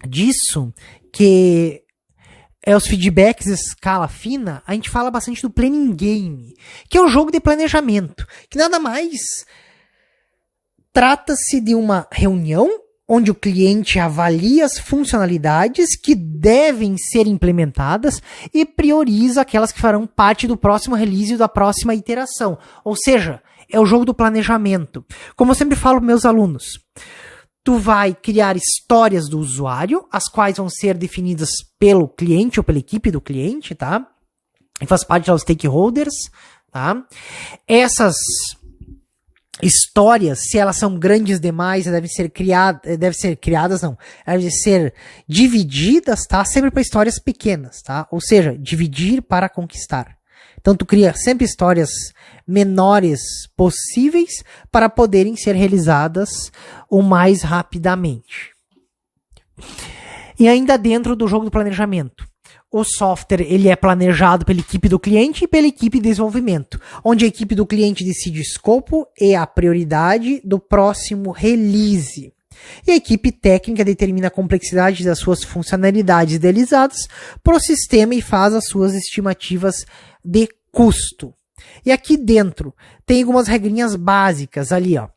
disso, que é os feedbacks de escala fina, a gente fala bastante do planning game, que é um jogo de planejamento, que nada mais trata-se de uma reunião onde o cliente avalia as funcionalidades que devem ser implementadas e prioriza aquelas que farão parte do próximo release e da próxima iteração. Ou seja, é o jogo do planejamento. Como eu sempre falo para meus alunos, tu vai criar histórias do usuário, as quais vão ser definidas pelo cliente ou pela equipe do cliente, tá? E faz parte dos stakeholders, tá? Essas histórias, se elas são grandes demais, devem ser divididas, tá? Sempre para histórias pequenas, tá? Ou seja, dividir para conquistar. Então tu cria sempre histórias menores possíveis para poderem ser realizadas o mais rapidamente. E ainda dentro do jogo do planejamento, o software ele é planejado pela equipe do cliente e pela equipe de desenvolvimento, onde a equipe do cliente decide o escopo e a prioridade do próximo release. E a equipe técnica determina a complexidade das suas funcionalidades idealizadas para o sistema e faz as suas estimativas de custo. E aqui dentro tem algumas regrinhas básicas ali, ó.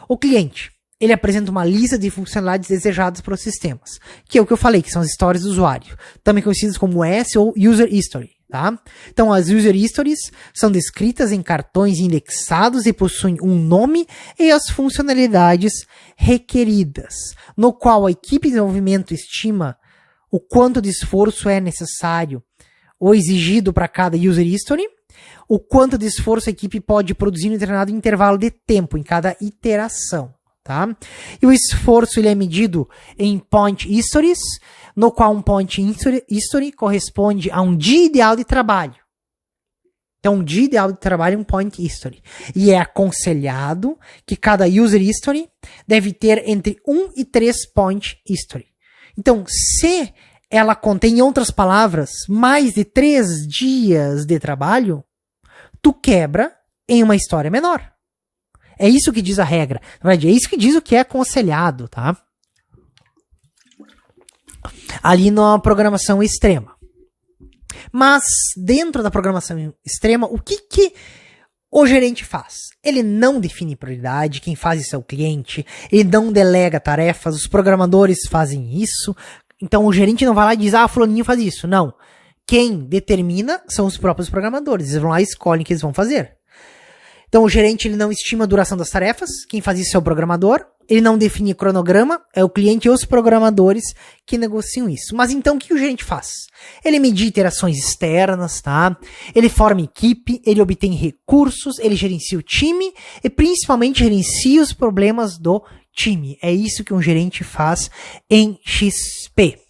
O cliente, ele apresenta uma lista de funcionalidades desejadas para os sistemas, que é o que eu falei, que são as histórias do usuário, também conhecidas como S ou User History, tá? Então, as User Histories são descritas em cartões indexados e possuem um nome e as funcionalidades requeridas, no qual a equipe de desenvolvimento estima o quanto de esforço é necessário ou exigido para cada User History, o quanto de esforço a equipe pode produzir em um determinado intervalo de tempo em cada iteração. tá? E o esforço ele é medido em point histories, no qual um point history corresponde a um dia ideal de trabalho. Então, um dia ideal de trabalho é um point history. E é aconselhado que cada user history deve ter entre 1 e 3 point history. Então, se ela contém, em outras palavras, mais de 3 dias de trabalho, tu quebra em uma história menor. É isso que diz a regra. Na verdade, é isso que diz o que é aconselhado, tá? Ali na programação extrema. Mas, dentro da programação extrema, o que o gerente faz? Ele não define prioridade, quem faz isso é o cliente, ele não delega tarefas, os programadores fazem isso, então o gerente não vai lá e diz, fulaninho faz isso. Não. Quem determina são os próprios programadores, eles vão lá e escolhem o que eles vão fazer. Então o gerente ele não estima a duração das tarefas, quem faz isso é o programador, ele não define cronograma, é o cliente e os programadores que negociam isso. Mas então o que o gerente faz? Ele media interações externas, tá? Ele forma equipe, ele obtém recursos, ele gerencia o time e principalmente gerencia os problemas do time. É isso que um gerente faz em XP.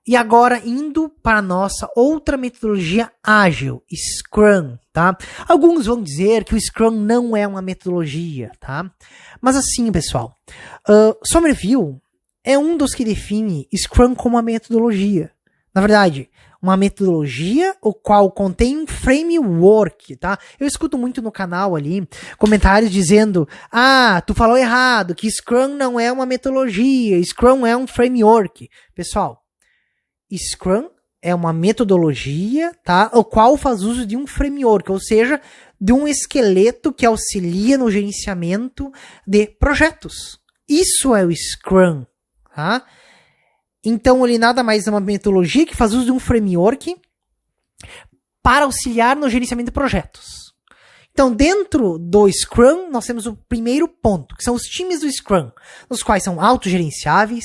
E agora, indo para a nossa outra metodologia ágil, Scrum, tá? Alguns vão dizer que o Scrum não é uma metodologia, tá? Mas assim, pessoal, Somerville é um dos que define Scrum como uma metodologia. Na verdade, uma metodologia o qual contém um framework, tá? Eu escuto muito no canal ali comentários dizendo, tu falou errado, que Scrum não é uma metodologia, Scrum é um framework. Pessoal, Scrum é uma metodologia, tá? O qual faz uso de um framework, ou seja, de um esqueleto que auxilia no gerenciamento de projetos. Isso é o Scrum, tá? Então, ele nada mais é uma metodologia que faz uso de um framework para auxiliar no gerenciamento de projetos. Então, dentro do Scrum, nós temos o primeiro ponto, que são os times do Scrum, os quais são autogerenciáveis,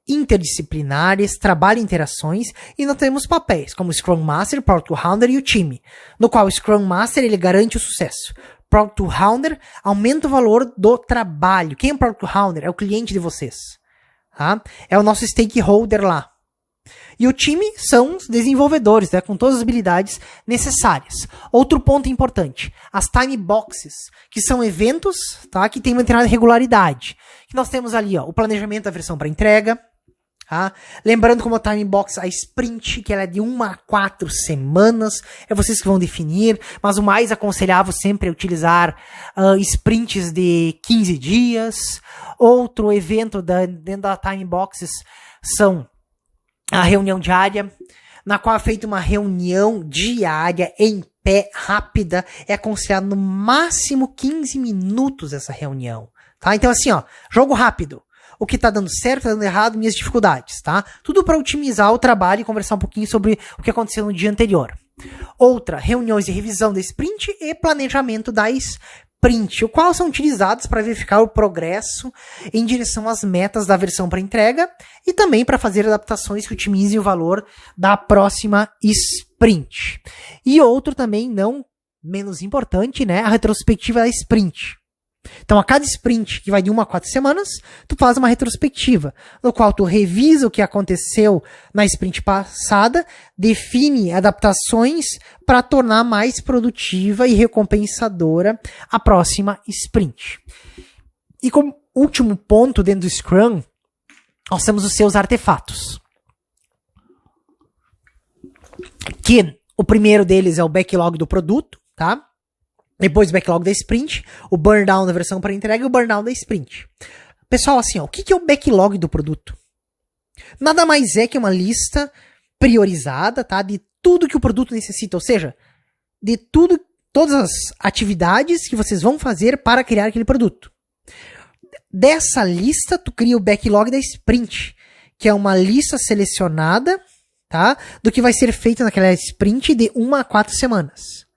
interdisciplinares, trabalham em interações, e nós temos papéis, como o Scrum Master, Product Owner e o time, no qual o Scrum Master ele garante o sucesso. Product Owner aumenta o valor do trabalho. Quem é o Product Owner? É o cliente de vocês. Tá? É o nosso stakeholder lá. E o time são os desenvolvedores, né, com todas as habilidades necessárias. Outro ponto importante, as time boxes, que são eventos, tá, que têm uma determinada regularidade. Que nós temos ali o planejamento da versão para entrega. Tá? Lembrando como a time box, a sprint, que ela é de 1 a 4 semanas, é vocês que vão definir, mas o mais aconselhável sempre é utilizar sprints de 15 dias. Outro evento dentro da time boxes são a reunião diária, na qual é feita uma reunião diária em pé, rápida, é aconselhado no máximo 15 minutos essa reunião, tá? Então assim, jogo rápido, o que tá dando certo, tá dando errado, minhas dificuldades, tá? Tudo para otimizar o trabalho e conversar um pouquinho sobre o que aconteceu no dia anterior. Outra, reuniões de revisão da sprint e planejamento da sprint, o qual são utilizados para verificar o progresso em direção às metas da versão para entrega e também para fazer adaptações que otimizem o valor da próxima sprint. E outro também, não menos importante, né, a retrospectiva da sprint. Então, a cada sprint, que vai de 1 a 4 semanas, tu faz uma retrospectiva, no qual tu revisa o que aconteceu na sprint passada, define adaptações para tornar mais produtiva e recompensadora a próxima sprint. E como último ponto dentro do Scrum, nós temos os seus artefatos. Que o primeiro deles é o backlog do produto, tá? Depois o backlog da sprint, o burn down da versão para entrega e o burn down da sprint. Pessoal, assim, o que é o backlog do produto? Nada mais é que uma lista priorizada, tá, de tudo que o produto necessita, ou seja, de todas as atividades que vocês vão fazer para criar aquele produto. Dessa lista, tu cria o backlog da sprint, que é uma lista selecionada, tá, do que vai ser feito naquela sprint de 1 a 4 semanas.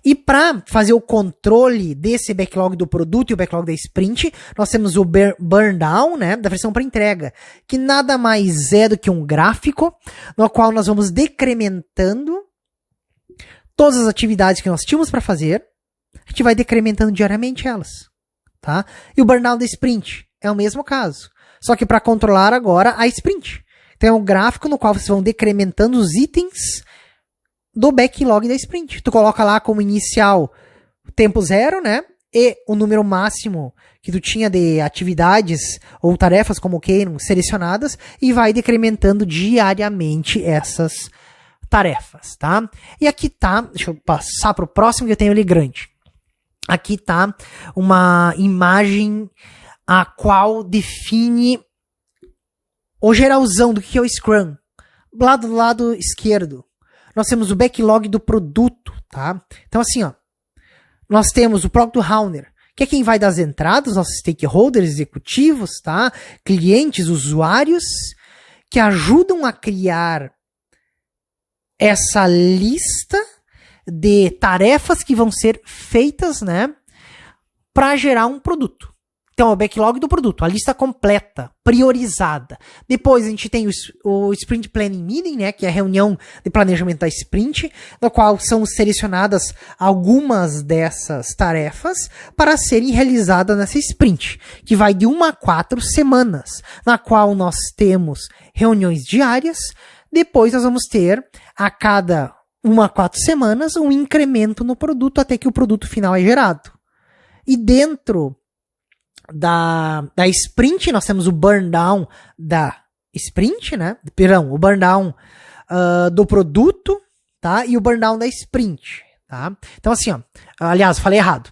E para fazer o controle desse backlog do produto e o backlog da sprint, nós temos o burn down, né, da versão para entrega, que nada mais é do que um gráfico no qual nós vamos decrementando todas as atividades que nós tínhamos para fazer, a gente vai decrementando diariamente elas. tá? E o burn down da sprint é o mesmo caso. Só que para controlar agora a sprint. Então é um gráfico no qual vocês vão decrementando os itens do backlog da sprint. Tu coloca lá como inicial tempo 0, né? E o número máximo que tu tinha de atividades ou tarefas como queiram selecionadas e vai decrementando diariamente essas tarefas, tá? E aqui tá, deixa eu passar pro próximo que eu tenho ali grande. Aqui tá uma imagem a qual define o geralzão do que é o Scrum. Lá do lado esquerdo, nós temos o backlog do produto, tá? Então assim, ó, nós temos o Product Owner, que é quem vai dar as entradas, nossos stakeholders, executivos, tá? Clientes, usuários, que ajudam a criar essa lista de tarefas que vão ser feitas, né, para gerar um produto. Então, é o backlog do produto, a lista completa, priorizada. Depois, a gente tem o Sprint Planning Meeting, né, que é a reunião de planejamento da sprint, na qual são selecionadas algumas dessas tarefas para serem realizadas nessa sprint, que vai de 1 a 4 semanas, na qual nós temos reuniões diárias. Depois, nós vamos ter, a cada 1 a 4 semanas, um incremento no produto até que o produto final é gerado. E dentro da sprint, nós temos o burn down da sprint, né? Perdão, o burn down do produto, tá? E o burn down da sprint, tá? Então, assim, ó, aliás, falei errado.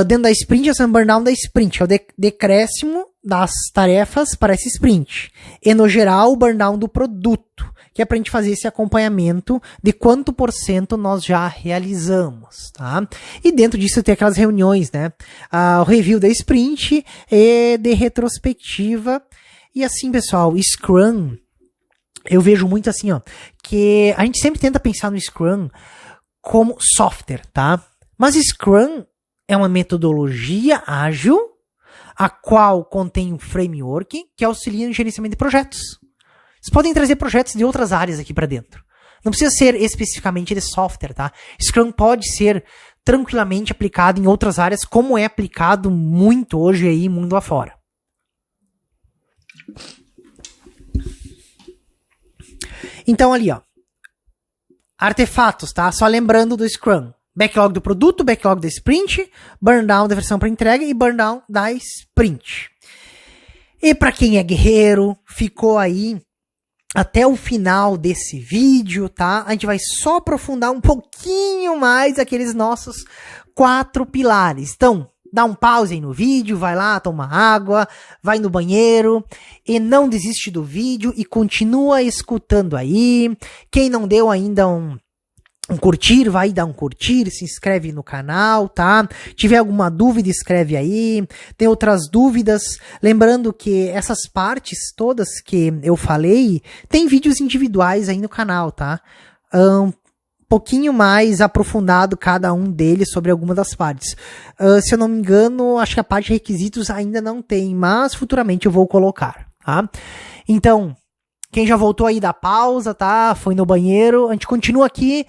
Dentro da sprint, esse é o burn down da sprint, é o decréscimo das tarefas para esse sprint. E, no geral, o burn down do produto, que é para a gente fazer esse acompanhamento de quanto % nós já realizamos, tá? E dentro disso tem aquelas reuniões, né? O review da sprint e de retrospectiva. E assim, pessoal, Scrum, eu vejo muito assim, ó, que a gente sempre tenta pensar no Scrum como software, tá? Mas Scrum é uma metodologia ágil, a qual contém um framework que auxilia no gerenciamento de projetos. Vocês podem trazer projetos de outras áreas aqui para dentro. Não precisa ser especificamente de software, tá? Scrum pode ser tranquilamente aplicado em outras áreas, como é aplicado muito hoje aí, mundo afora. Então ali, ó. Artefatos, tá? Só lembrando do Scrum. Backlog do produto, backlog da sprint, burn down da versão para entrega e burn down da sprint. E para quem é guerreiro, ficou aí até o final desse vídeo, tá? A gente vai só aprofundar um pouquinho mais aqueles nossos 4 pilares. Então, dá um pause aí no vídeo, vai lá, toma água, vai no banheiro e não desiste do vídeo e continua escutando aí. Quem não deu ainda um curtir, vai dar um curtir, se inscreve no canal, tá? Tiver alguma dúvida, escreve aí. Tem outras dúvidas, lembrando que essas partes todas que eu falei, tem vídeos individuais aí no canal, tá? Um pouquinho mais aprofundado cada um deles sobre alguma das partes. Se eu não me engano, acho que a parte de requisitos ainda não tem, mas futuramente eu vou colocar, tá? Então, quem já voltou aí da pausa, tá? Foi no banheiro, a gente continua aqui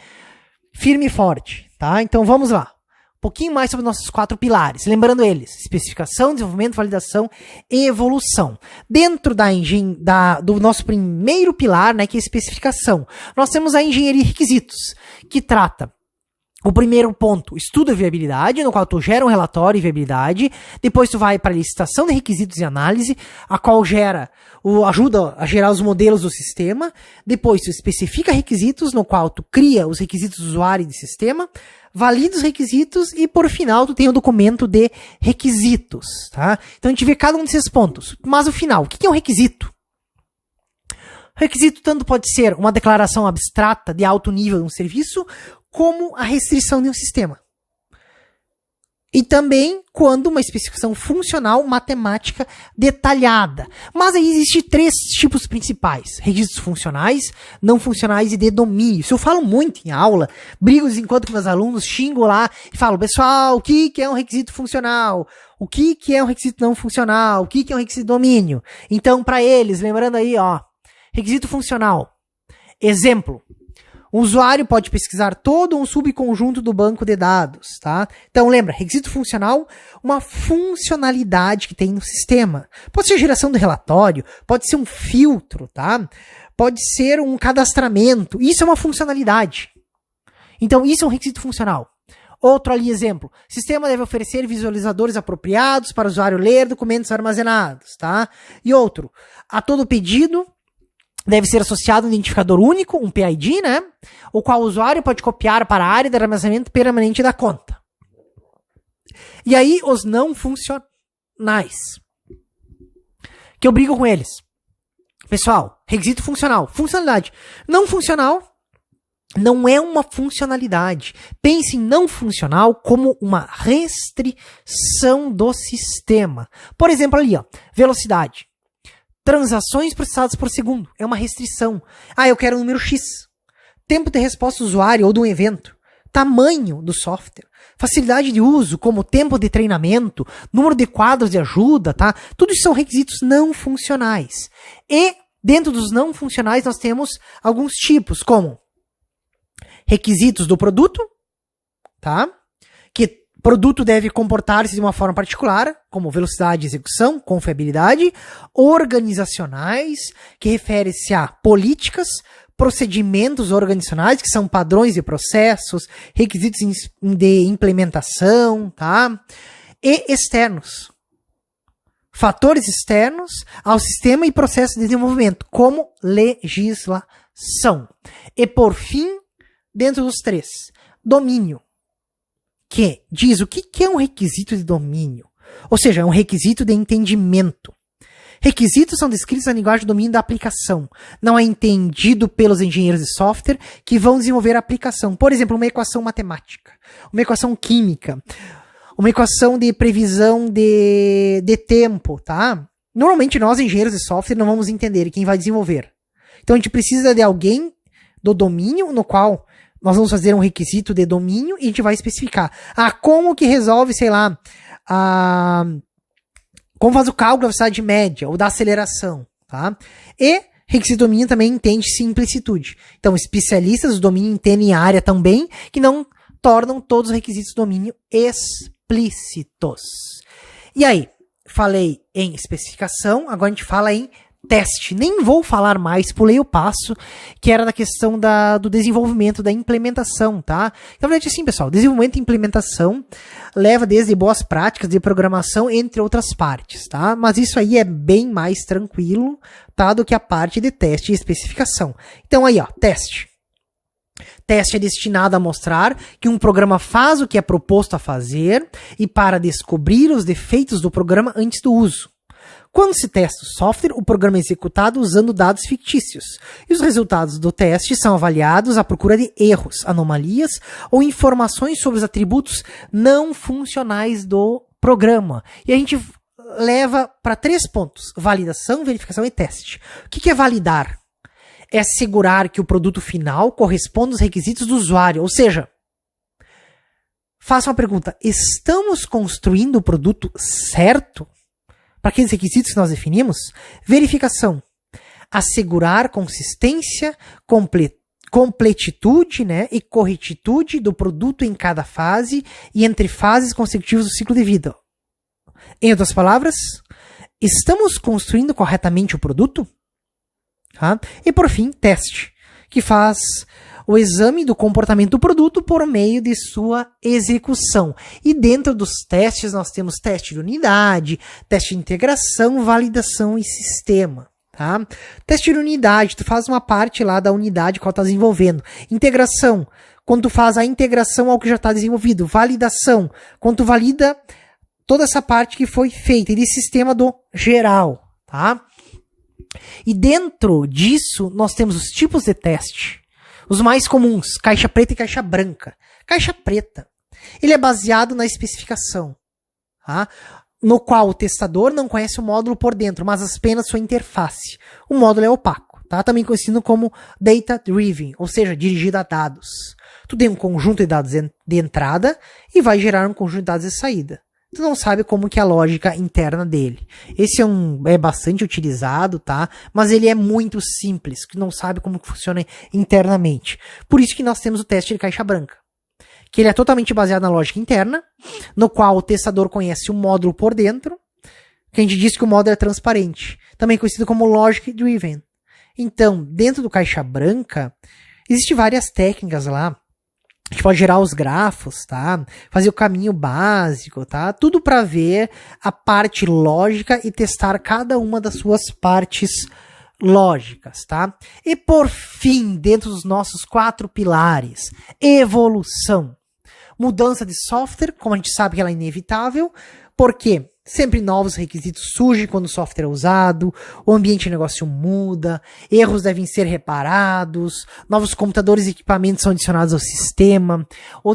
firme e forte, tá? Então vamos lá. Um pouquinho mais sobre nossos 4 pilares. Lembrando eles: especificação, desenvolvimento, validação e evolução. Dentro do nosso primeiro pilar, né, que é a especificação, nós temos a engenharia de requisitos, que trata o primeiro ponto, estudo de viabilidade, no qual tu gera um relatório de viabilidade, depois tu vai para a licitação de requisitos e análise, a qual ajuda a gerar os modelos do sistema, depois tu especifica requisitos, no qual tu cria os requisitos do usuário e do sistema, valida os requisitos e por final tu tem o documento de requisitos, tá? Então a gente vê cada um desses pontos. Mas o final, o que é um requisito? Requisito tanto pode ser uma declaração abstrata de alto nível de um serviço, como a restrição de um sistema. E também quando uma especificação funcional matemática detalhada. Mas aí existem 3 tipos principais: requisitos funcionais, não funcionais e de domínio. Isso eu falo muito em aula, brigo de vez em quando com meus alunos, xingo lá e falo: pessoal, o que é um requisito funcional? O que é um requisito não funcional? O que é um requisito de domínio? Então, para eles, lembrando aí, ó, requisito funcional. Exemplo: O usuário pode pesquisar todo um subconjunto do banco de dados, tá? Então lembra, requisito funcional, uma funcionalidade que tem no sistema. Pode ser geração do relatório, pode ser um filtro, tá? Pode ser um cadastramento. Isso é uma funcionalidade. Então isso é um requisito funcional. Outro ali exemplo, sistema deve oferecer visualizadores apropriados para o usuário ler documentos armazenados, tá? E outro, a todo pedido deve ser associado um identificador único, um PID, né? O qual o usuário pode copiar para a área de armazenamento permanente da conta. E aí, os não funcionais, que eu brigo com eles. Pessoal, requisito funcional, funcionalidade. Não funcional não é uma funcionalidade. Pense em não funcional como uma restrição do sistema. Por exemplo, ali, ó, velocidade. Transações processadas por segundo. É uma restrição. Ah, eu quero um número X. Tempo de resposta do usuário ou de um evento. Tamanho do software. Facilidade de uso, como tempo de treinamento, número de quadros de ajuda, tá? Tudo isso são requisitos não funcionais. E, dentro dos não funcionais, nós temos alguns tipos, como requisitos do produto, tá? Que produto deve comportar-se de uma forma particular, como velocidade de execução, confiabilidade, organizacionais, que refere-se a políticas, procedimentos organizacionais, que são padrões de processos, requisitos de implementação, tá? E externos. Fatores externos ao sistema e processo de desenvolvimento, como legislação. E por fim, dentro dos três, domínio. Que diz o que é um requisito de domínio. Ou seja, é um requisito de entendimento. Requisitos são descritos na linguagem de domínio da aplicação. Não é entendido pelos engenheiros de software que vão desenvolver a aplicação. Por exemplo, uma equação matemática, uma equação química, uma equação de previsão de tempo, tá? Normalmente nós, engenheiros de software, não vamos entender quem vai desenvolver. Então a gente precisa de alguém do domínio no qual nós vamos fazer um requisito de domínio e a gente vai especificar. Ah, como que resolve, sei lá, como faz o cálculo da velocidade média ou da aceleração, tá? E requisito de domínio também entende simplicitude. Então, especialistas do domínio entendem a área também, que não tornam todos os requisitos de domínio explícitos. E aí, falei em especificação, agora a gente fala em teste. Nem vou falar mais, pulei o passo, que era da questão do desenvolvimento, da implementação, tá? Então, na verdade, assim, pessoal, desenvolvimento e implementação leva desde boas práticas de programação, entre outras partes, tá? Mas isso aí é bem mais tranquilo, tá? Do que a parte de teste e especificação. Então, aí, ó, teste. Teste é destinado a mostrar que um programa faz o que é proposto a fazer e para descobrir os defeitos do programa antes do uso. Quando se testa o software, o programa é executado usando dados fictícios. E os resultados do teste são avaliados à procura de erros, anomalias ou informações sobre os atributos não funcionais do programa. E a gente leva para 3 pontos: validação, verificação e teste. O que é validar? É assegurar que o produto final corresponde aos requisitos do usuário. Ou seja, faça uma pergunta: estamos construindo o produto certo? Para aqueles requisitos que nós definimos? Verificação. Assegurar consistência, completitude, né, e corretitude do produto em cada fase e entre fases consecutivas do ciclo de vida. Em outras palavras, estamos construindo corretamente o produto? Tá? E por fim, teste, que faz o exame do comportamento do produto por meio de sua execução. E dentro dos testes nós temos teste de unidade, teste de integração, validação e sistema. Tá? Teste de unidade, tu faz uma parte lá da unidade que tu está desenvolvendo. Integração, quando tu faz a integração ao que já está desenvolvido. Validação, quando tu valida toda essa parte que foi feita. E de sistema do geral. Tá? E dentro disso nós temos os tipos de teste. Os mais comuns, caixa preta e caixa branca. Caixa preta, ele é baseado na especificação, tá? No qual o testador não conhece o módulo por dentro, mas apenas sua interface. O módulo é opaco, tá? Também conhecido como Data Driven, ou seja, dirigido a dados. Tu tem um conjunto de dados de entrada e vai gerar um conjunto de dados de saída. tu não sabe como que é a lógica interna dele. Esse é bastante utilizado, tá? Mas ele é muito simples, que não sabe como que funciona internamente. Por isso que nós temos o teste de caixa branca, que ele é totalmente baseado na lógica interna, no qual o testador conhece o módulo por dentro, que a gente diz que o módulo é transparente, também conhecido como Logic Driven. Então, dentro do caixa branca, existem várias técnicas lá. A gente pode gerar os grafos, tá? Fazer o caminho básico, tá? Tudo para ver a parte lógica e testar cada uma das suas partes lógicas, tá? E por fim, dentro dos nossos 4 pilares, evolução. Mudança de software, como a gente sabe que ela é inevitável, porque sempre novos requisitos surgem quando o software é usado, o ambiente de negócio muda, erros devem ser reparados, novos computadores e equipamentos são adicionados ao sistema, o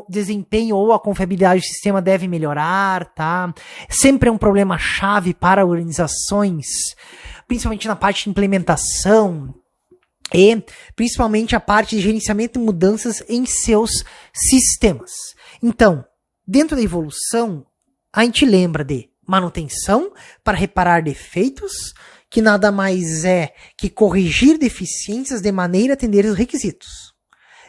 desempenho ou a confiabilidade do sistema deve melhorar, tá? Sempre é um problema chave para organizações, principalmente na parte de implementação e principalmente a parte de gerenciamento de mudanças em seus sistemas. Então, dentro da evolução, a gente lembra de manutenção para reparar defeitos, que nada mais é que corrigir deficiências de maneira a atender os requisitos.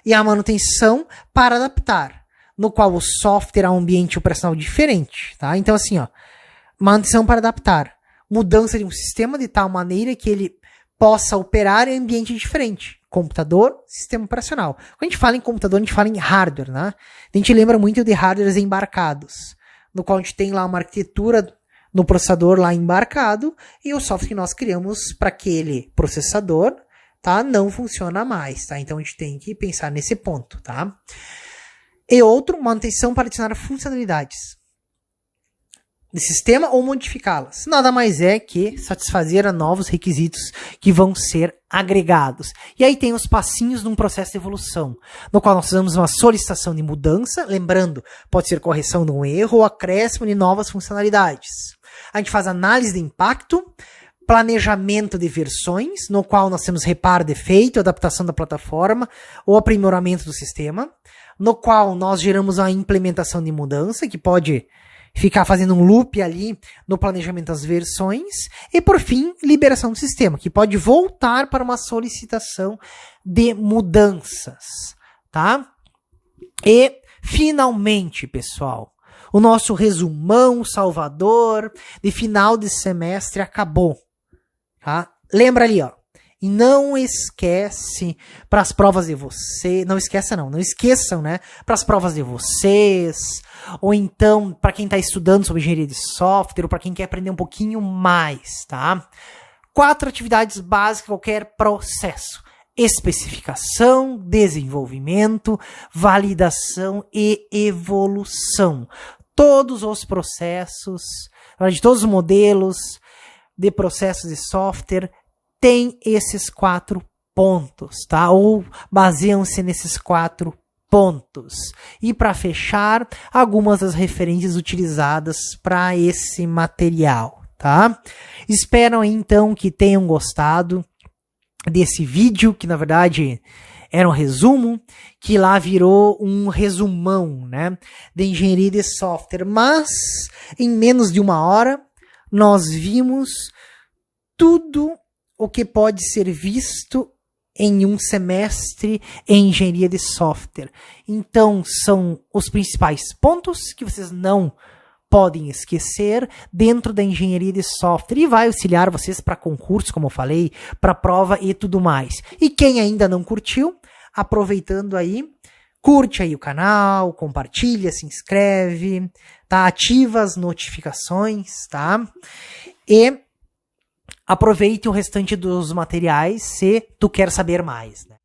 E a manutenção para adaptar, no qual o software é um ambiente operacional diferente, tá? Então assim, manutenção para adaptar, mudança de um sistema de tal maneira que ele possa operar em ambiente diferente. Computador, sistema operacional. Quando a gente fala em computador, a gente fala em hardware, né? A gente lembra muito de hardwares embarcados, no qual a gente tem lá uma arquitetura no processador lá embarcado e o software que nós criamos para aquele processador, tá, não funciona mais, tá? Então a gente tem que pensar nesse ponto, tá? E outro, manutenção para adicionar funcionalidades de sistema ou modificá-las. Nada mais é que satisfazer a novos requisitos que vão ser agregados. E aí tem os passinhos num processo de evolução, no qual nós fazemos uma solicitação de mudança, lembrando, pode ser correção de um erro ou acréscimo de novas funcionalidades. A gente faz análise de impacto, planejamento de versões, no qual nós temos reparo de defeito, adaptação da plataforma ou aprimoramento do sistema, no qual nós geramos a implementação de mudança, que pode ficar fazendo um loop ali no planejamento das versões. E, por fim, liberação do sistema, que pode voltar para uma solicitação de mudanças, tá? E, finalmente, pessoal, o nosso resumão salvador de final de semestre acabou, tá? Lembra ali, E não esquece para as provas de vocês, não esqueçam, né? Para as provas de vocês, ou então para quem está estudando sobre engenharia de software, ou para quem quer aprender um pouquinho mais, tá? 4 atividades básicas em qualquer processo: especificação, desenvolvimento, validação e evolução. Todos os processos, de todos os modelos de processos de software tem esses 4 pontos, tá? Ou baseiam-se nesses 4 pontos. E para fechar, algumas das referências utilizadas para esse material, tá? Espero então que tenham gostado desse vídeo, que na verdade era um resumo, que lá virou um resumão, né, de engenharia de software. Mas em menos de 1 hora nós vimos tudo o que pode ser visto em um semestre em engenharia de software. Então, são os principais pontos que vocês não podem esquecer dentro da engenharia de software, e vai auxiliar vocês para concursos, como eu falei, para prova e tudo mais. E quem ainda não curtiu, aproveitando aí, curte aí o canal, compartilha, se inscreve, tá? Ativa as notificações, tá? E aproveite o restante dos materiais se tu quer saber mais, né?